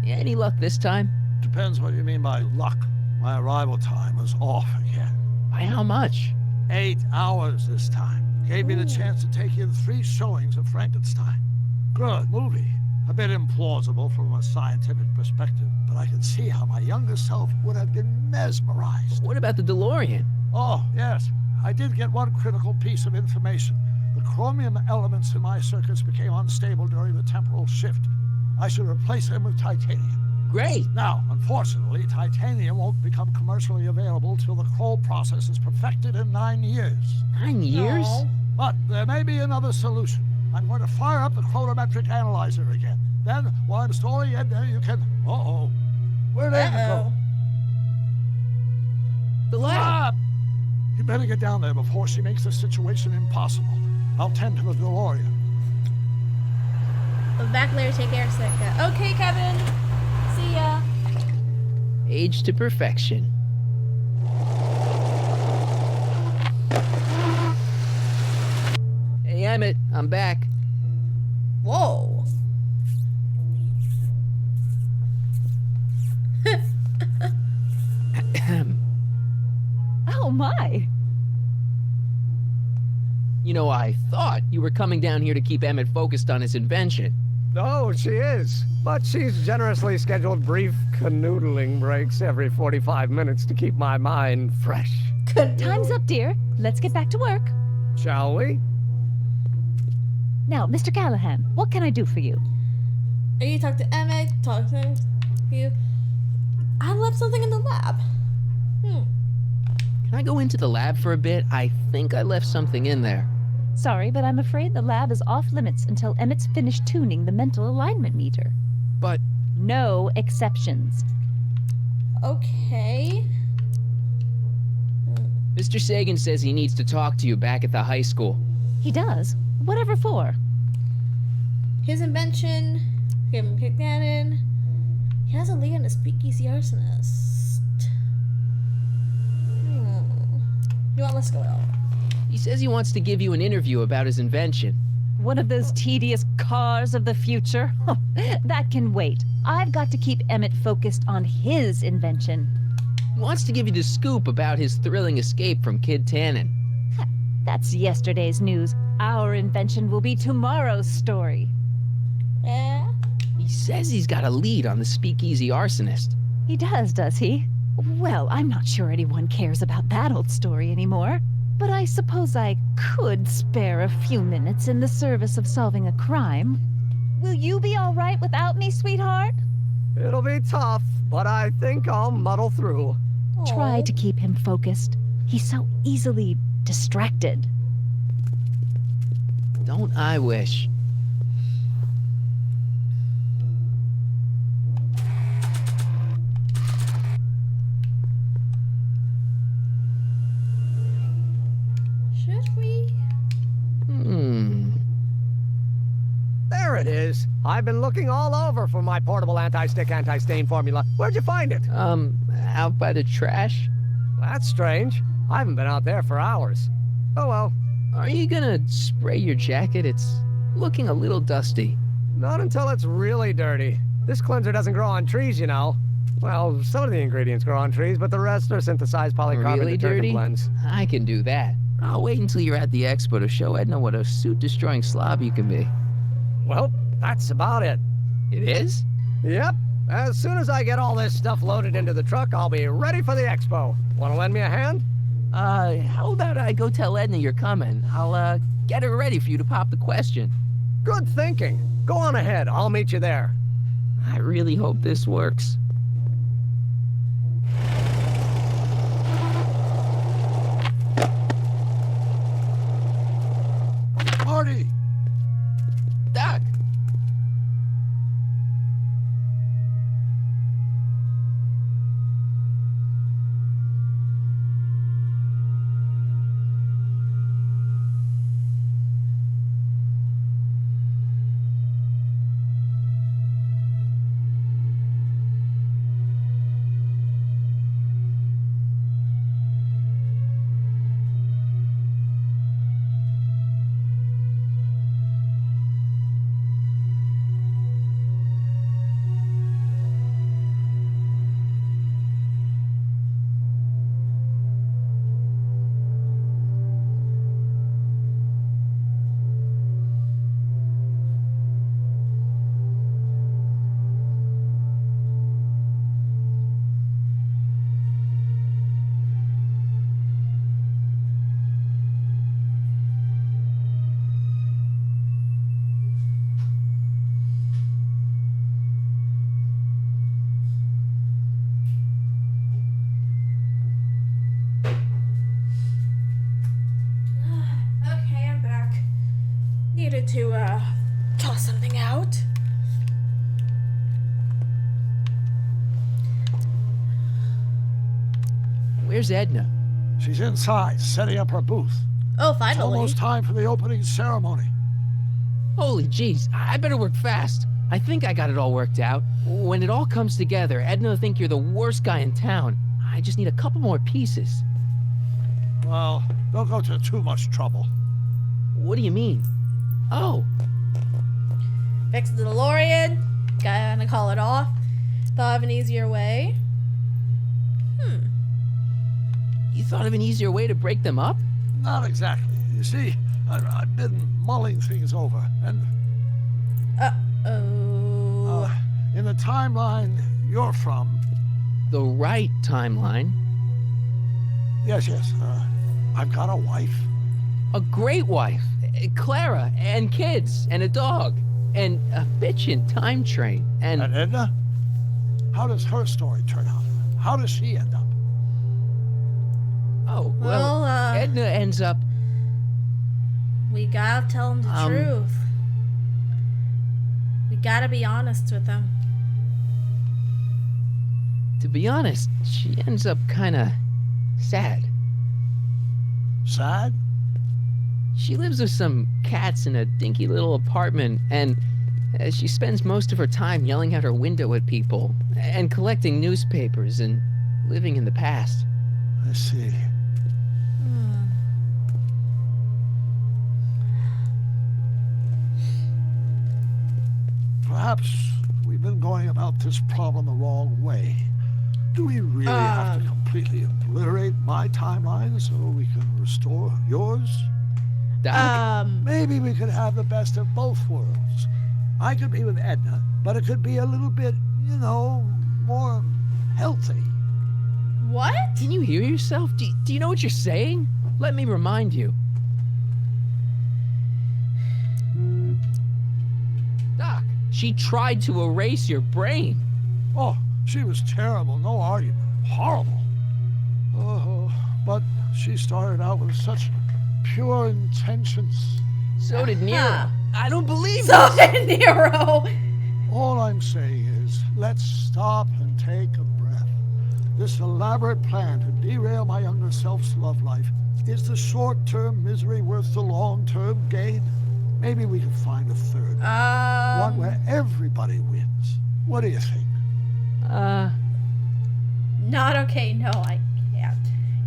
Yeah, any luck this time? Depends what you mean by luck. My arrival time was off again. By how much? 8 hours this time. Gave me the chance to take in 3 showings of Frankenstein. Good movie. A bit implausible from a scientific perspective, but I can see how my younger self would have been mesmerized. What about the DeLorean? Oh, yes. I did get one critical piece of information. The chromium elements in my circuits became unstable during the temporal shift. I should replace them with titanium. Great. Now, unfortunately, titanium won't become commercially available till the Kroll process is perfected in 9 years. 9 years? No. But there may be another solution. I'm going to fire up the chronometric analyzer again. Then, while I'm stalling Edna, you can... Uh-oh. Where'd Edna go? The lab. You better get down there before she makes the situation impossible. I'll tend to the DeLorean. I'll be back later. Take care, Sika. Okay, Kevin. See ya. Age to perfection. Hey, Emmett, I'm back. Whoa. Oh my. You know, I thought you were coming down here to keep Emmett focused on his invention. Oh, she is. But she's generously scheduled brief canoodling breaks every 45 minutes to keep my mind fresh. Time's up, dear. Let's get back to work. Shall we? Now, Mr. Callahan, what can I do for you? Are you talk to Emmett? Talk to you? I left something in the lab. Can I go into the lab for a bit? I think I left something in there. Sorry, but I'm afraid the lab is off limits until Emmett's finished tuning the mental alignment meter. But... No exceptions. Okay. Mr. Sagan says he needs to talk to you back at the high school. He does? Whatever for? His invention. Give him kick that in. He has a lead on a speakeasy arsonist. You want, let's go out. He says he wants to give you an interview about his invention. One of those tedious cars of the future? That can wait. I've got to keep Emmett focused on his invention. He wants to give you the scoop about his thrilling escape from Kid Tannen. That's yesterday's news. Our invention will be tomorrow's story. Yeah? He says he's got a lead on the speakeasy arsonist. He does he? Well, I'm not sure anyone cares about that old story anymore. But I suppose I could spare a few minutes in the service of solving a crime. Will you be all right without me, sweetheart? It'll be tough, but I think I'll muddle through. Try to keep him focused. He's so easily distracted. Don't I wish? Should we? There it is. I've been looking all over for my portable anti-stick, anti-stain formula. Where'd you find it? Out by the trash. That's strange. I haven't been out there for hours. Oh well. Are you gonna spray your jacket? It's looking a little dusty. Not until it's really dirty. This cleanser doesn't grow on trees, you know. Well, some of the ingredients grow on trees, but the rest are synthesized polycarbonate Really detergent dirty? blends. I can do that. I'll wait until you're at the expo to show Edna what a suit-destroying slob you can be. Well, that's about it. It is? Yep. As soon as I get all this stuff loaded into the truck, I'll be ready for the expo. Want to lend me a hand? How about I go tell Edna you're coming? I'll, get her ready for you to pop the question. Good thinking. Go on ahead. I'll meet you there. I really hope this works. Marty! Doc! Needed to, toss something out. Where's Edna? She's inside, setting up her booth. Oh, It's finally. almost time for the opening ceremony. Holy jeez, I better work fast. I think I got it all worked out. When it all comes together, Edna will think you're the worst guy in town. I just need a couple more pieces. Well, don't go to too much trouble. What do you mean? Oh. Fix the DeLorean. Gonna call it off. Thought of an easier way. You thought of an easier way to break them up? Not exactly. You see, I've been mulling things over, and... in the timeline you're from... The right timeline? Yes. I've got a wife. A great wife. Clara, and kids, and a dog, and a bitchin' time train, and Edna? How does her story turn out? How does she end up? Oh, well, Edna ends up... We gotta tell him the truth. We gotta be honest with him. To be honest, she ends up kinda sad. Sad? She lives with some cats in a dinky little apartment, and she spends most of her time yelling out her window at people, and collecting newspapers, and living in the past. I see. Perhaps we've been going about this problem the wrong way. Do we really have to completely obliterate my timeline so we can restore yours? Doc? Maybe we could have the best of both worlds. I could be with Edna, but it could be a little bit, more healthy. What? Can you hear yourself? Do you know what you're saying? Let me remind you. Doc, she tried to erase your brain. Oh, she was terrible, no argument. Horrible. Oh, but she started out with such pure intentions. So did Nero. I don't believe So did Nero. All I'm saying is, let's stop and take a breath. This elaborate plan to derail my younger self's love life, is the short-term misery worth the long-term gain? Maybe we can find a third. One where everybody wins. What do you think? Not okay. No, I can't.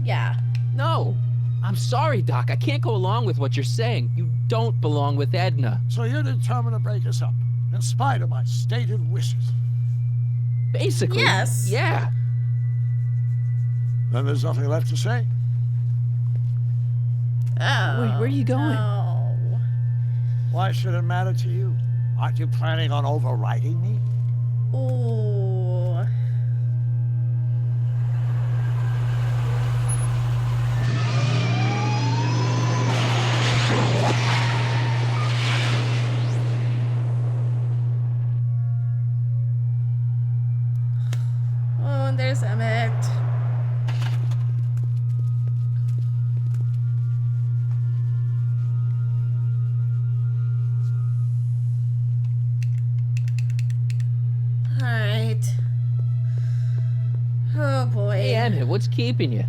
Yeah. No. I'm sorry, Doc. I can't go along with what you're saying. You don't belong with Edna. So you're determined to break us up, in spite of my stated wishes? Basically. Yes. Yeah. Then there's nothing left to say. Oh. Wait, where are you going? No. Why should it matter to you? Aren't you planning on overriding me? Ooh. Oh, and there's Emmett. Alright. Oh boy. Hey, Emmett, what's keeping you?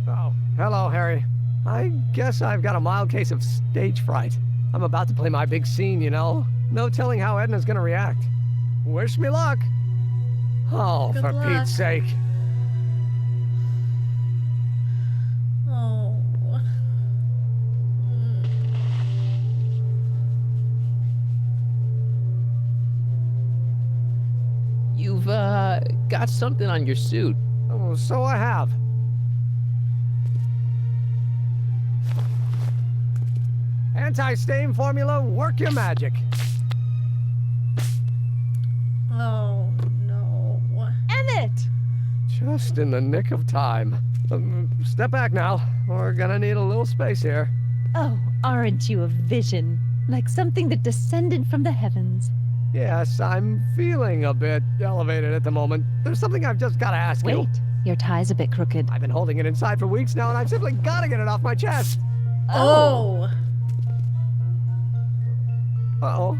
Oh, hello, Harry. I guess I've got a mild case of stage fright. I'm about to play my big scene, No telling how Edna's gonna react. Wish me luck. Oh, Good for luck. Pete's sake. Oh. You've, got something on your suit. Oh, so I have. Anti-stain formula, work your magic. Oh, no. Emmett! Just in the nick of time. Step back now. We're gonna need a little space here. Oh, aren't you a vision? Like something that descended from the heavens. Yes, I'm feeling a bit elevated at the moment. There's something I've just gotta ask you. Wait, your tie's a bit crooked. I've been holding it inside for weeks now, and I've simply gotta get it off my chest. Oh. Uh-oh.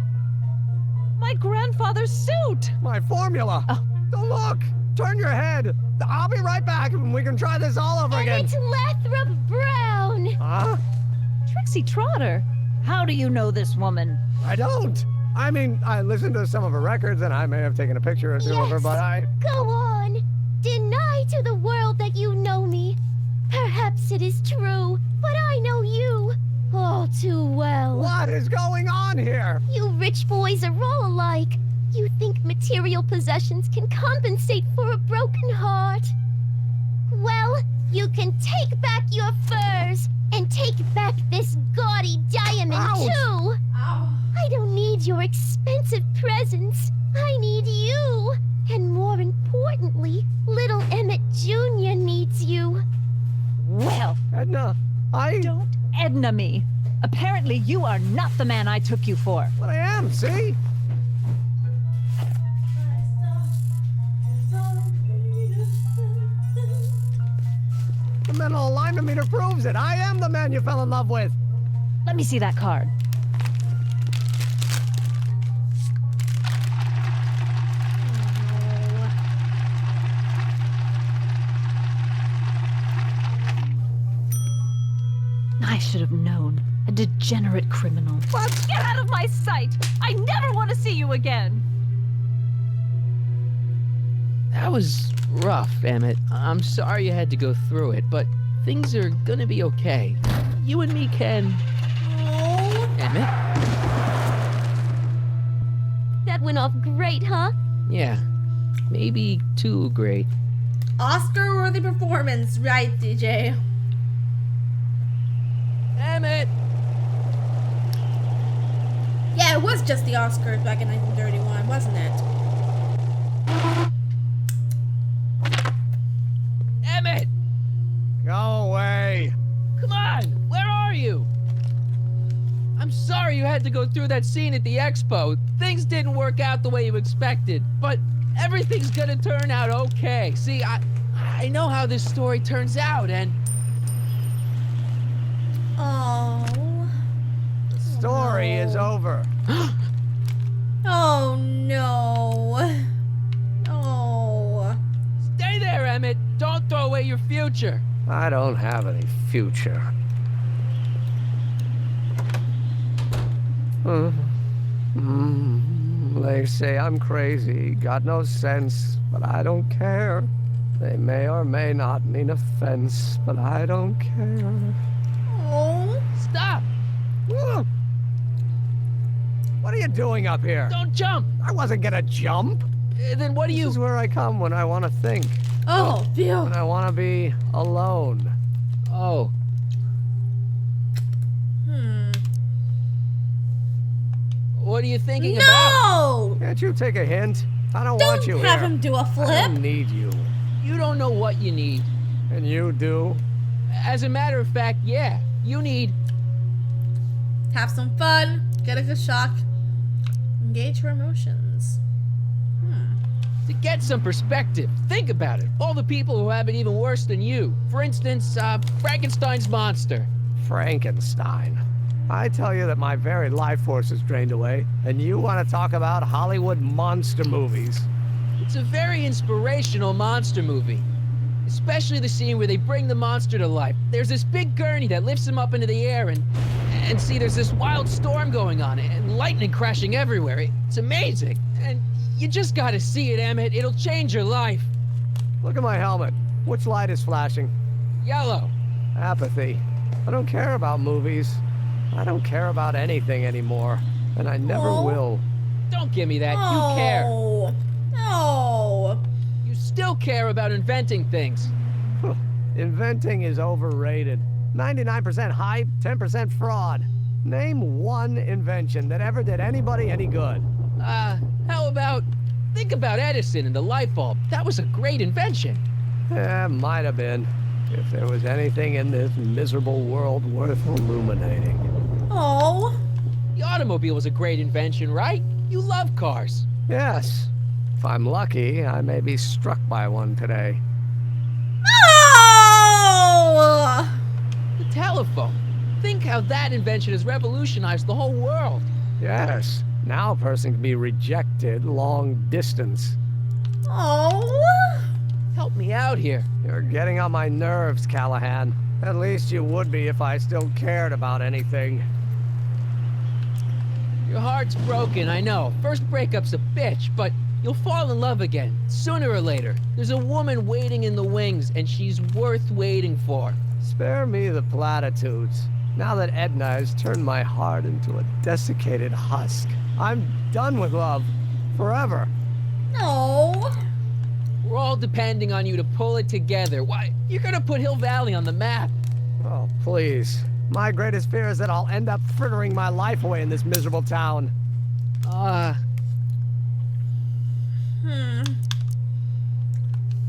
My grandfather's suit! My formula! Oh. Look! Turn your head! I'll be right back, and we can try this all over again. Emmett Lathrop Brown! Huh? Trixie Trotter, How do you know this woman? I don't. I mean, I listened to some of her records, and I may have taken a picture or two of her, but I... Go on. Deny to the world that you know me. Perhaps it is true, but I know you all too well. What is going on here? You rich boys are all alike. You think material possessions can compensate for a broken heart. Well, you can take back your furs and take back this gaudy diamond too. Ow. I don't need your expensive presents. I need you. And more importantly, little Emmett Jr. needs you. Well, Edna, don't Edna me. Apparently you are not the man I took you for. But I am, see? The mental alignment meter proves it. I am the man you fell in love with. Let me see that card. I should have known. A degenerate criminal. Well, get out of my sight! I never want to see you again! That was rough, Emmett. I'm sorry you had to go through it, but things are gonna be okay. You and me can... Emmett? That went off great, huh? Yeah. Maybe too great. Oscar-worthy performance, right, DJ? Emmett! Yeah, it was just the Oscars back in 1931, wasn't it? Emmett! Go away. Come on! Where are you? I'm sorry you had to go through that scene at the expo. Things didn't work out the way you expected, but everything's gonna turn out okay. See, I know how this story turns out, and... Oh. The story is over. Oh no. Oh. Stay there, Emmett. Don't throw away your future. I don't have any future. They say I'm crazy, got no sense, but I don't care. They may or may not mean offense, but I don't care. Oh. Stop! What are you doing up here? Don't jump! I wasn't gonna jump. Then what do you... This is where I come when I want to think. Oh, phew. When I want to be alone. Oh. What are you thinking about? No! Can't you take a hint? I don't want you Don't have here. him do a I flip. don't need you. You don't know what you need. And you do? As a matter of fact, yeah. You need... Have some fun. Get a good shock. Engage your emotions. To get some perspective, think about it. All the people who have it even worse than you. For instance, Frankenstein's monster. Frankenstein. I tell you that my very life force is drained away, and you want to talk about Hollywood monster movies. It's a very inspirational monster movie. Especially the scene where they bring the monster to life. There's this big gurney that lifts him up into the air, and see, there's this wild storm going on, and lightning crashing everywhere. It's amazing. And you just gotta see it, Emmett. It'll change your life. Look at my helmet. Which light is flashing? Yellow. Apathy. I don't care about movies. I don't care about anything anymore. And I never will. Don't give me that. You care. No. You still care about inventing things. Inventing is overrated. 99% hype, 10% fraud. Name one invention that ever did anybody any good. How about... Think about Edison and the light bulb. That was a great invention. Yeah, might have been. If there was anything in this miserable world worth illuminating. Oh. The automobile was a great invention, right? You love cars. Yes. If I'm lucky, I may be struck by one today. Oh! The telephone. Think how that invention has revolutionized the whole world. Yes. Now a person can be rejected long distance. Oh! Help me out here. You're getting on my nerves, Callahan. At least you would be if I still cared about anything. Your heart's broken, I know. First breakup's a bitch, but you'll fall in love again, sooner or later. There's a woman waiting in the wings, and she's worth waiting for. Spare me the platitudes. Now that Edna has turned my heart into a desiccated husk, I'm done with love. Forever. No. We're all depending on you to pull it together. Why? You're gonna put Hill Valley on the map. Oh, please. My greatest fear is that I'll end up frittering my life away in this miserable town.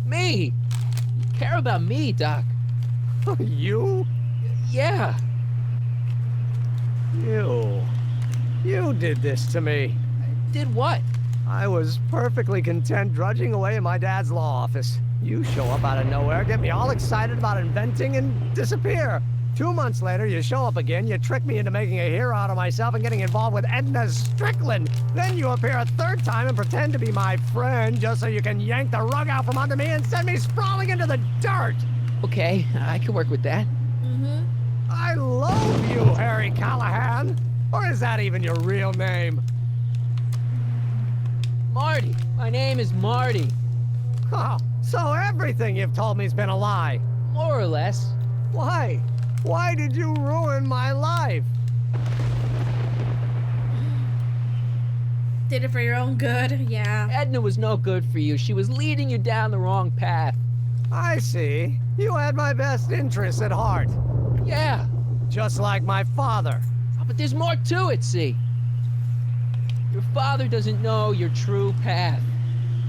Me! You care about me, Doc. You? Yeah. You did this to me. Did what? I was perfectly content drudging away in my dad's law office. You show up out of nowhere, get me all excited about inventing, and disappear. 2 months later, you show up again, you trick me into making a hero out of myself and getting involved with Edna Strickland. Then you appear a third time and pretend to be my friend just so you can yank the rug out from under me and send me sprawling into the dirt. Okay, I can work with that. I loathe you, Harry Callahan. Or is that even your real name? Marty. My name is Marty. Oh, so everything you've told me's been a lie. More or less. Why? Why did you ruin my life? Did it for your own good, yeah. Edna was no good for you. She was leading you down the wrong path. I see. You had my best interests at heart. Yeah. Just like my father. Oh, but there's more to it, see? Your father doesn't know your true path.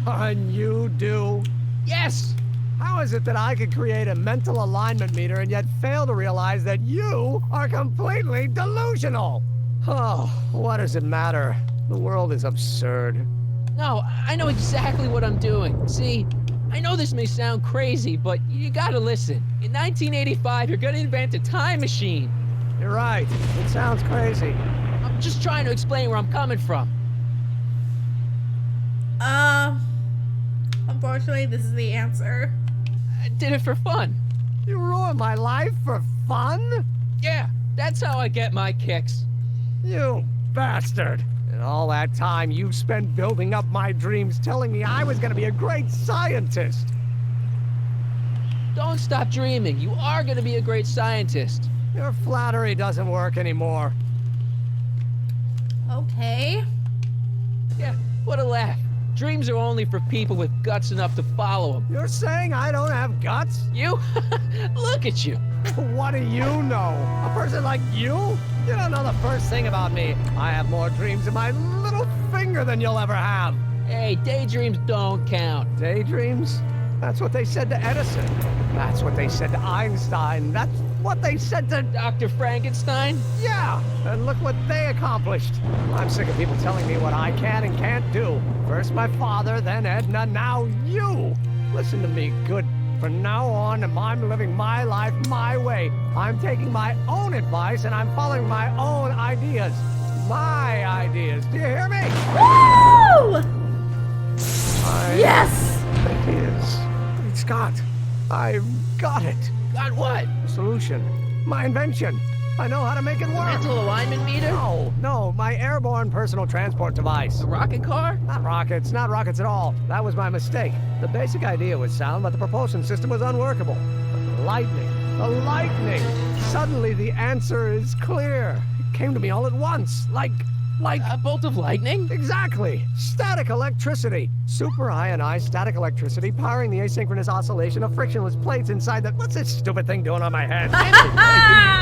And you do? Yes! How is it that I could create a mental alignment meter and yet fail to realize that you are completely delusional? Oh, what does it matter? The world is absurd. No, I know exactly what I'm doing. See, I know this may sound crazy, but you gotta listen. In 1985, you're gonna invent a time machine. You're right. It sounds crazy. I'm just trying to explain where I'm coming from. Unfortunately, this is the answer. I did it for fun. You ruined my life for fun? Yeah, that's how I get my kicks. You bastard. And all that time you spent building up my dreams, telling me I was gonna be a great scientist. Don't stop dreaming. You are gonna be a great scientist. Your flattery doesn't work anymore. Okay. Yeah, what a laugh. Dreams are only for people with guts enough to follow them. You're saying I don't have guts? You? Look at you. What do you know? A person like you? You don't know the first thing about me. I have more dreams in my little finger than you'll ever have. Hey, daydreams don't count. Daydreams? That's what they said to Edison. That's what they said to Einstein. That's what they said to Dr. Frankenstein? Yeah, and look what they accomplished. I'm sick of people telling me what I can and can't do. First my father, then Edna, now you. Listen to me, good. From now on, I'm living my life my way. I'm taking my own advice and I'm following my own ideas. My ideas. Do you hear me? Woo! My Yes! Ideas. Great Scott. I've got it. Got what? Solution. My invention. I know how to make it work. Mental alignment meter? No, my airborne personal transport device. A rocket car? Not rockets at all. That was my mistake. The basic idea was sound, but the propulsion system was unworkable. But the lightning. Suddenly the answer is clear. It came to me all at once, like a bolt of lightning? Exactly. Static electricity. Super ionized static electricity powering the asynchronous oscillation of frictionless plates inside the... What's this stupid thing doing on my head?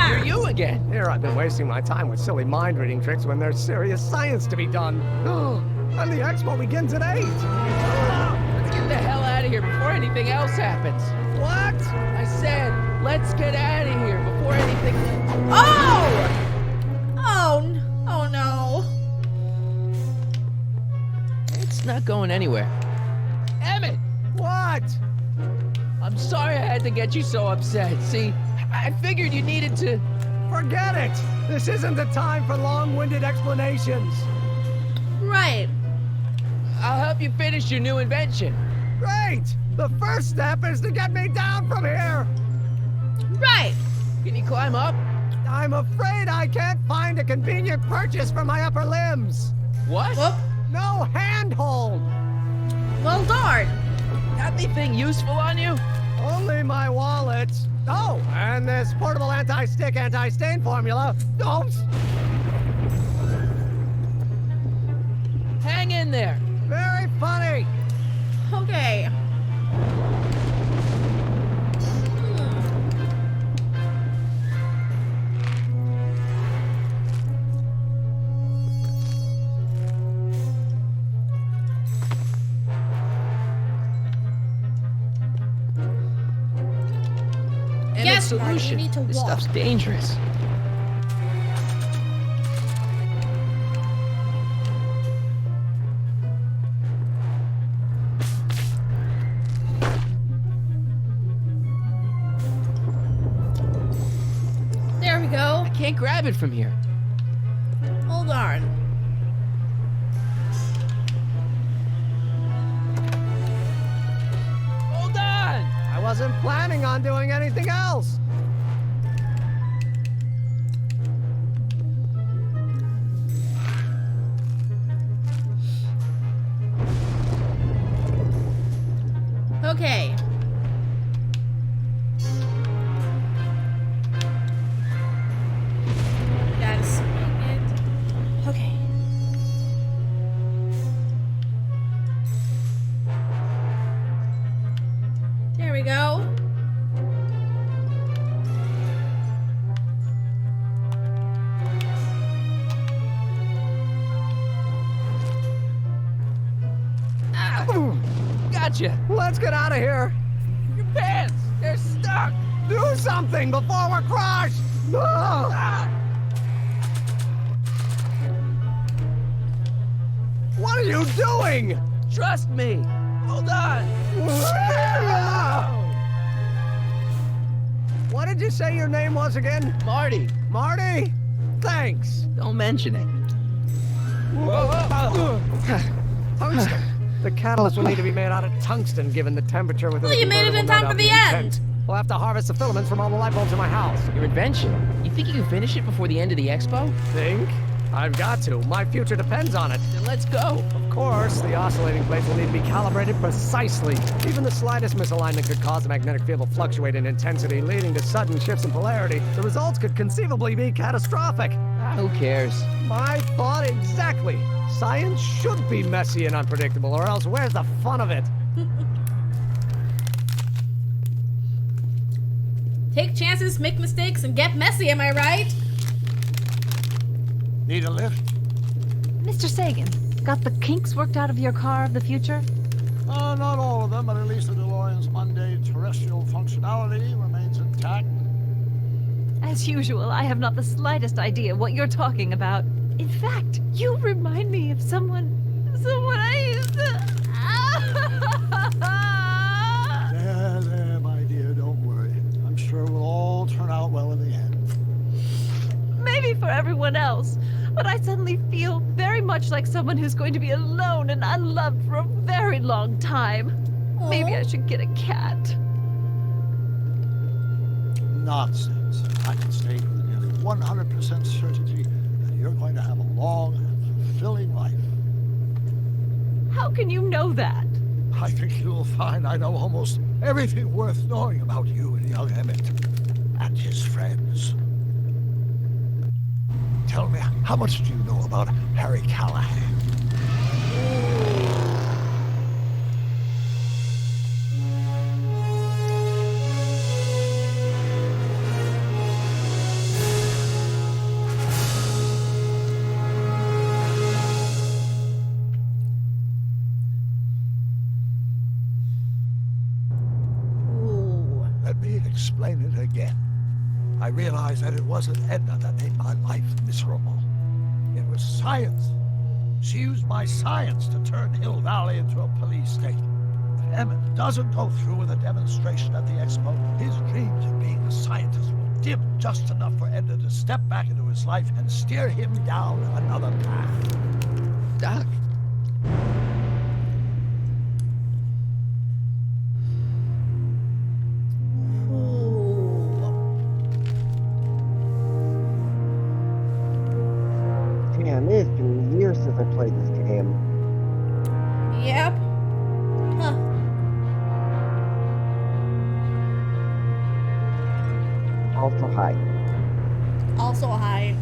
You're you again. Here I've been wasting my time with silly mind-reading tricks when there's serious science to be done. And the expo begins at 8. Let's get the hell out of here before anything else happens. What? I said, let's get out of here before anything... Oh no. It's not going anywhere. Emmett! What? I'm sorry I had to get you so upset. See, I figured you needed to... Forget it! This isn't the time for long-winded explanations. Right. I'll help you finish your new invention. Great! The first step is to get me down from here! Right. Can you climb up? I'm afraid I can't find a convenient purchase for my upper limbs. What? Whoop. No handhold. Well, darn. Got anything useful on you? Only my wallet. Oh, and this portable anti-stick, anti-stain formula. Don't. Hang in there. Very funny. Okay. And Yes, a Marty, you solution. need to This walk. stuff's dangerous. There we go. I can't grab it from here. Hold on. Hold on! I wasn't planning on doing anything else. Okay. Gotta swing it. Okay. There we go. Ah, gotcha. Let's get out of here. Your pants! They're stuck! Do something before we're crushed. Ah! What are you doing? Trust me. Hold on. What did you say your name was again? Marty. Marty? Thanks. Don't mention it. Tungsten. The catalyst will need to be made out of tungsten given the temperature within Well, you made it in time for the end. We'll have to harvest the filaments from all the light bulbs in my house. Your invention. You think you can finish it before the end of the expo? Think? I've got to. My future depends on it. Then let's go. Of course, the oscillating plates will need to be calibrated precisely. Even the slightest misalignment could cause the magnetic field to fluctuate in intensity, leading to sudden shifts in polarity. The results could conceivably be catastrophic. Who cares? My thought exactly. Science should be messy and unpredictable, or else where's the fun of it? Take chances, make mistakes, and get messy, am I right? Need a lift? Mr. Sagan, got the kinks worked out of your car of the future? Not all of them, but at least the DeLorean's mundane terrestrial functionality remains intact. As usual, I have not the slightest idea what you're talking about. In fact, you remind me of someone I used to... There, my dear, don't worry. I'm sure we'll all turn out well in the end. Maybe for everyone else, but I suddenly feel very much like someone who's going to be alone and unloved for a very long time. Maybe I should get a cat. Nonsense. I can state with nearly 100% certainty that you're going to have a long and fulfilling life. How can you know that? I think you'll find I know almost everything worth knowing about you and young Emmett and his friends. Tell me, how much do you know about Harry Callahan? Let me explain it again. I realized that it wasn't Edna that made my life miserable. It was science. She used my science to turn Hill Valley into a police state. If Emmett doesn't go through with a demonstration at the expo, his dreams of being a scientist will dim just enough for Edna to step back into his life and steer him down another path. Doc. Also hi. Also hi.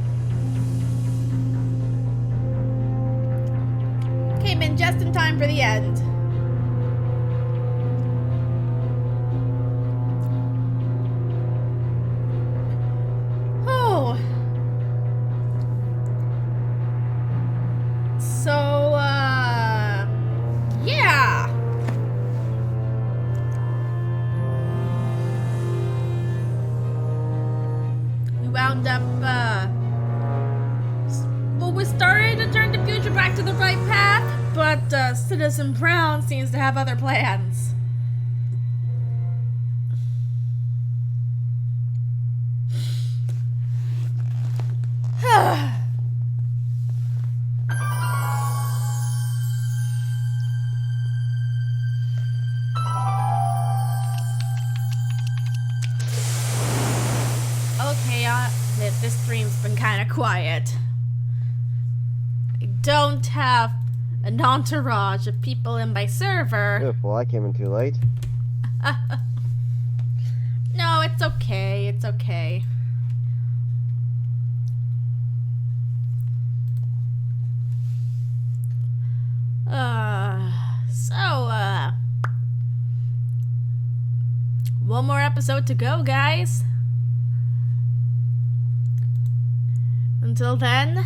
Came in just in time for the end. Oh. So, yeah. We wound up, well, we started to turn the future back to the right path, but, Citizen Brown seems to have other plans. Okay, this stream's been kind of quiet. I don't have an entourage of people in my server. Oof, well, I came in too late. No, it's okay. It's okay. One more episode to go, guys. Until then,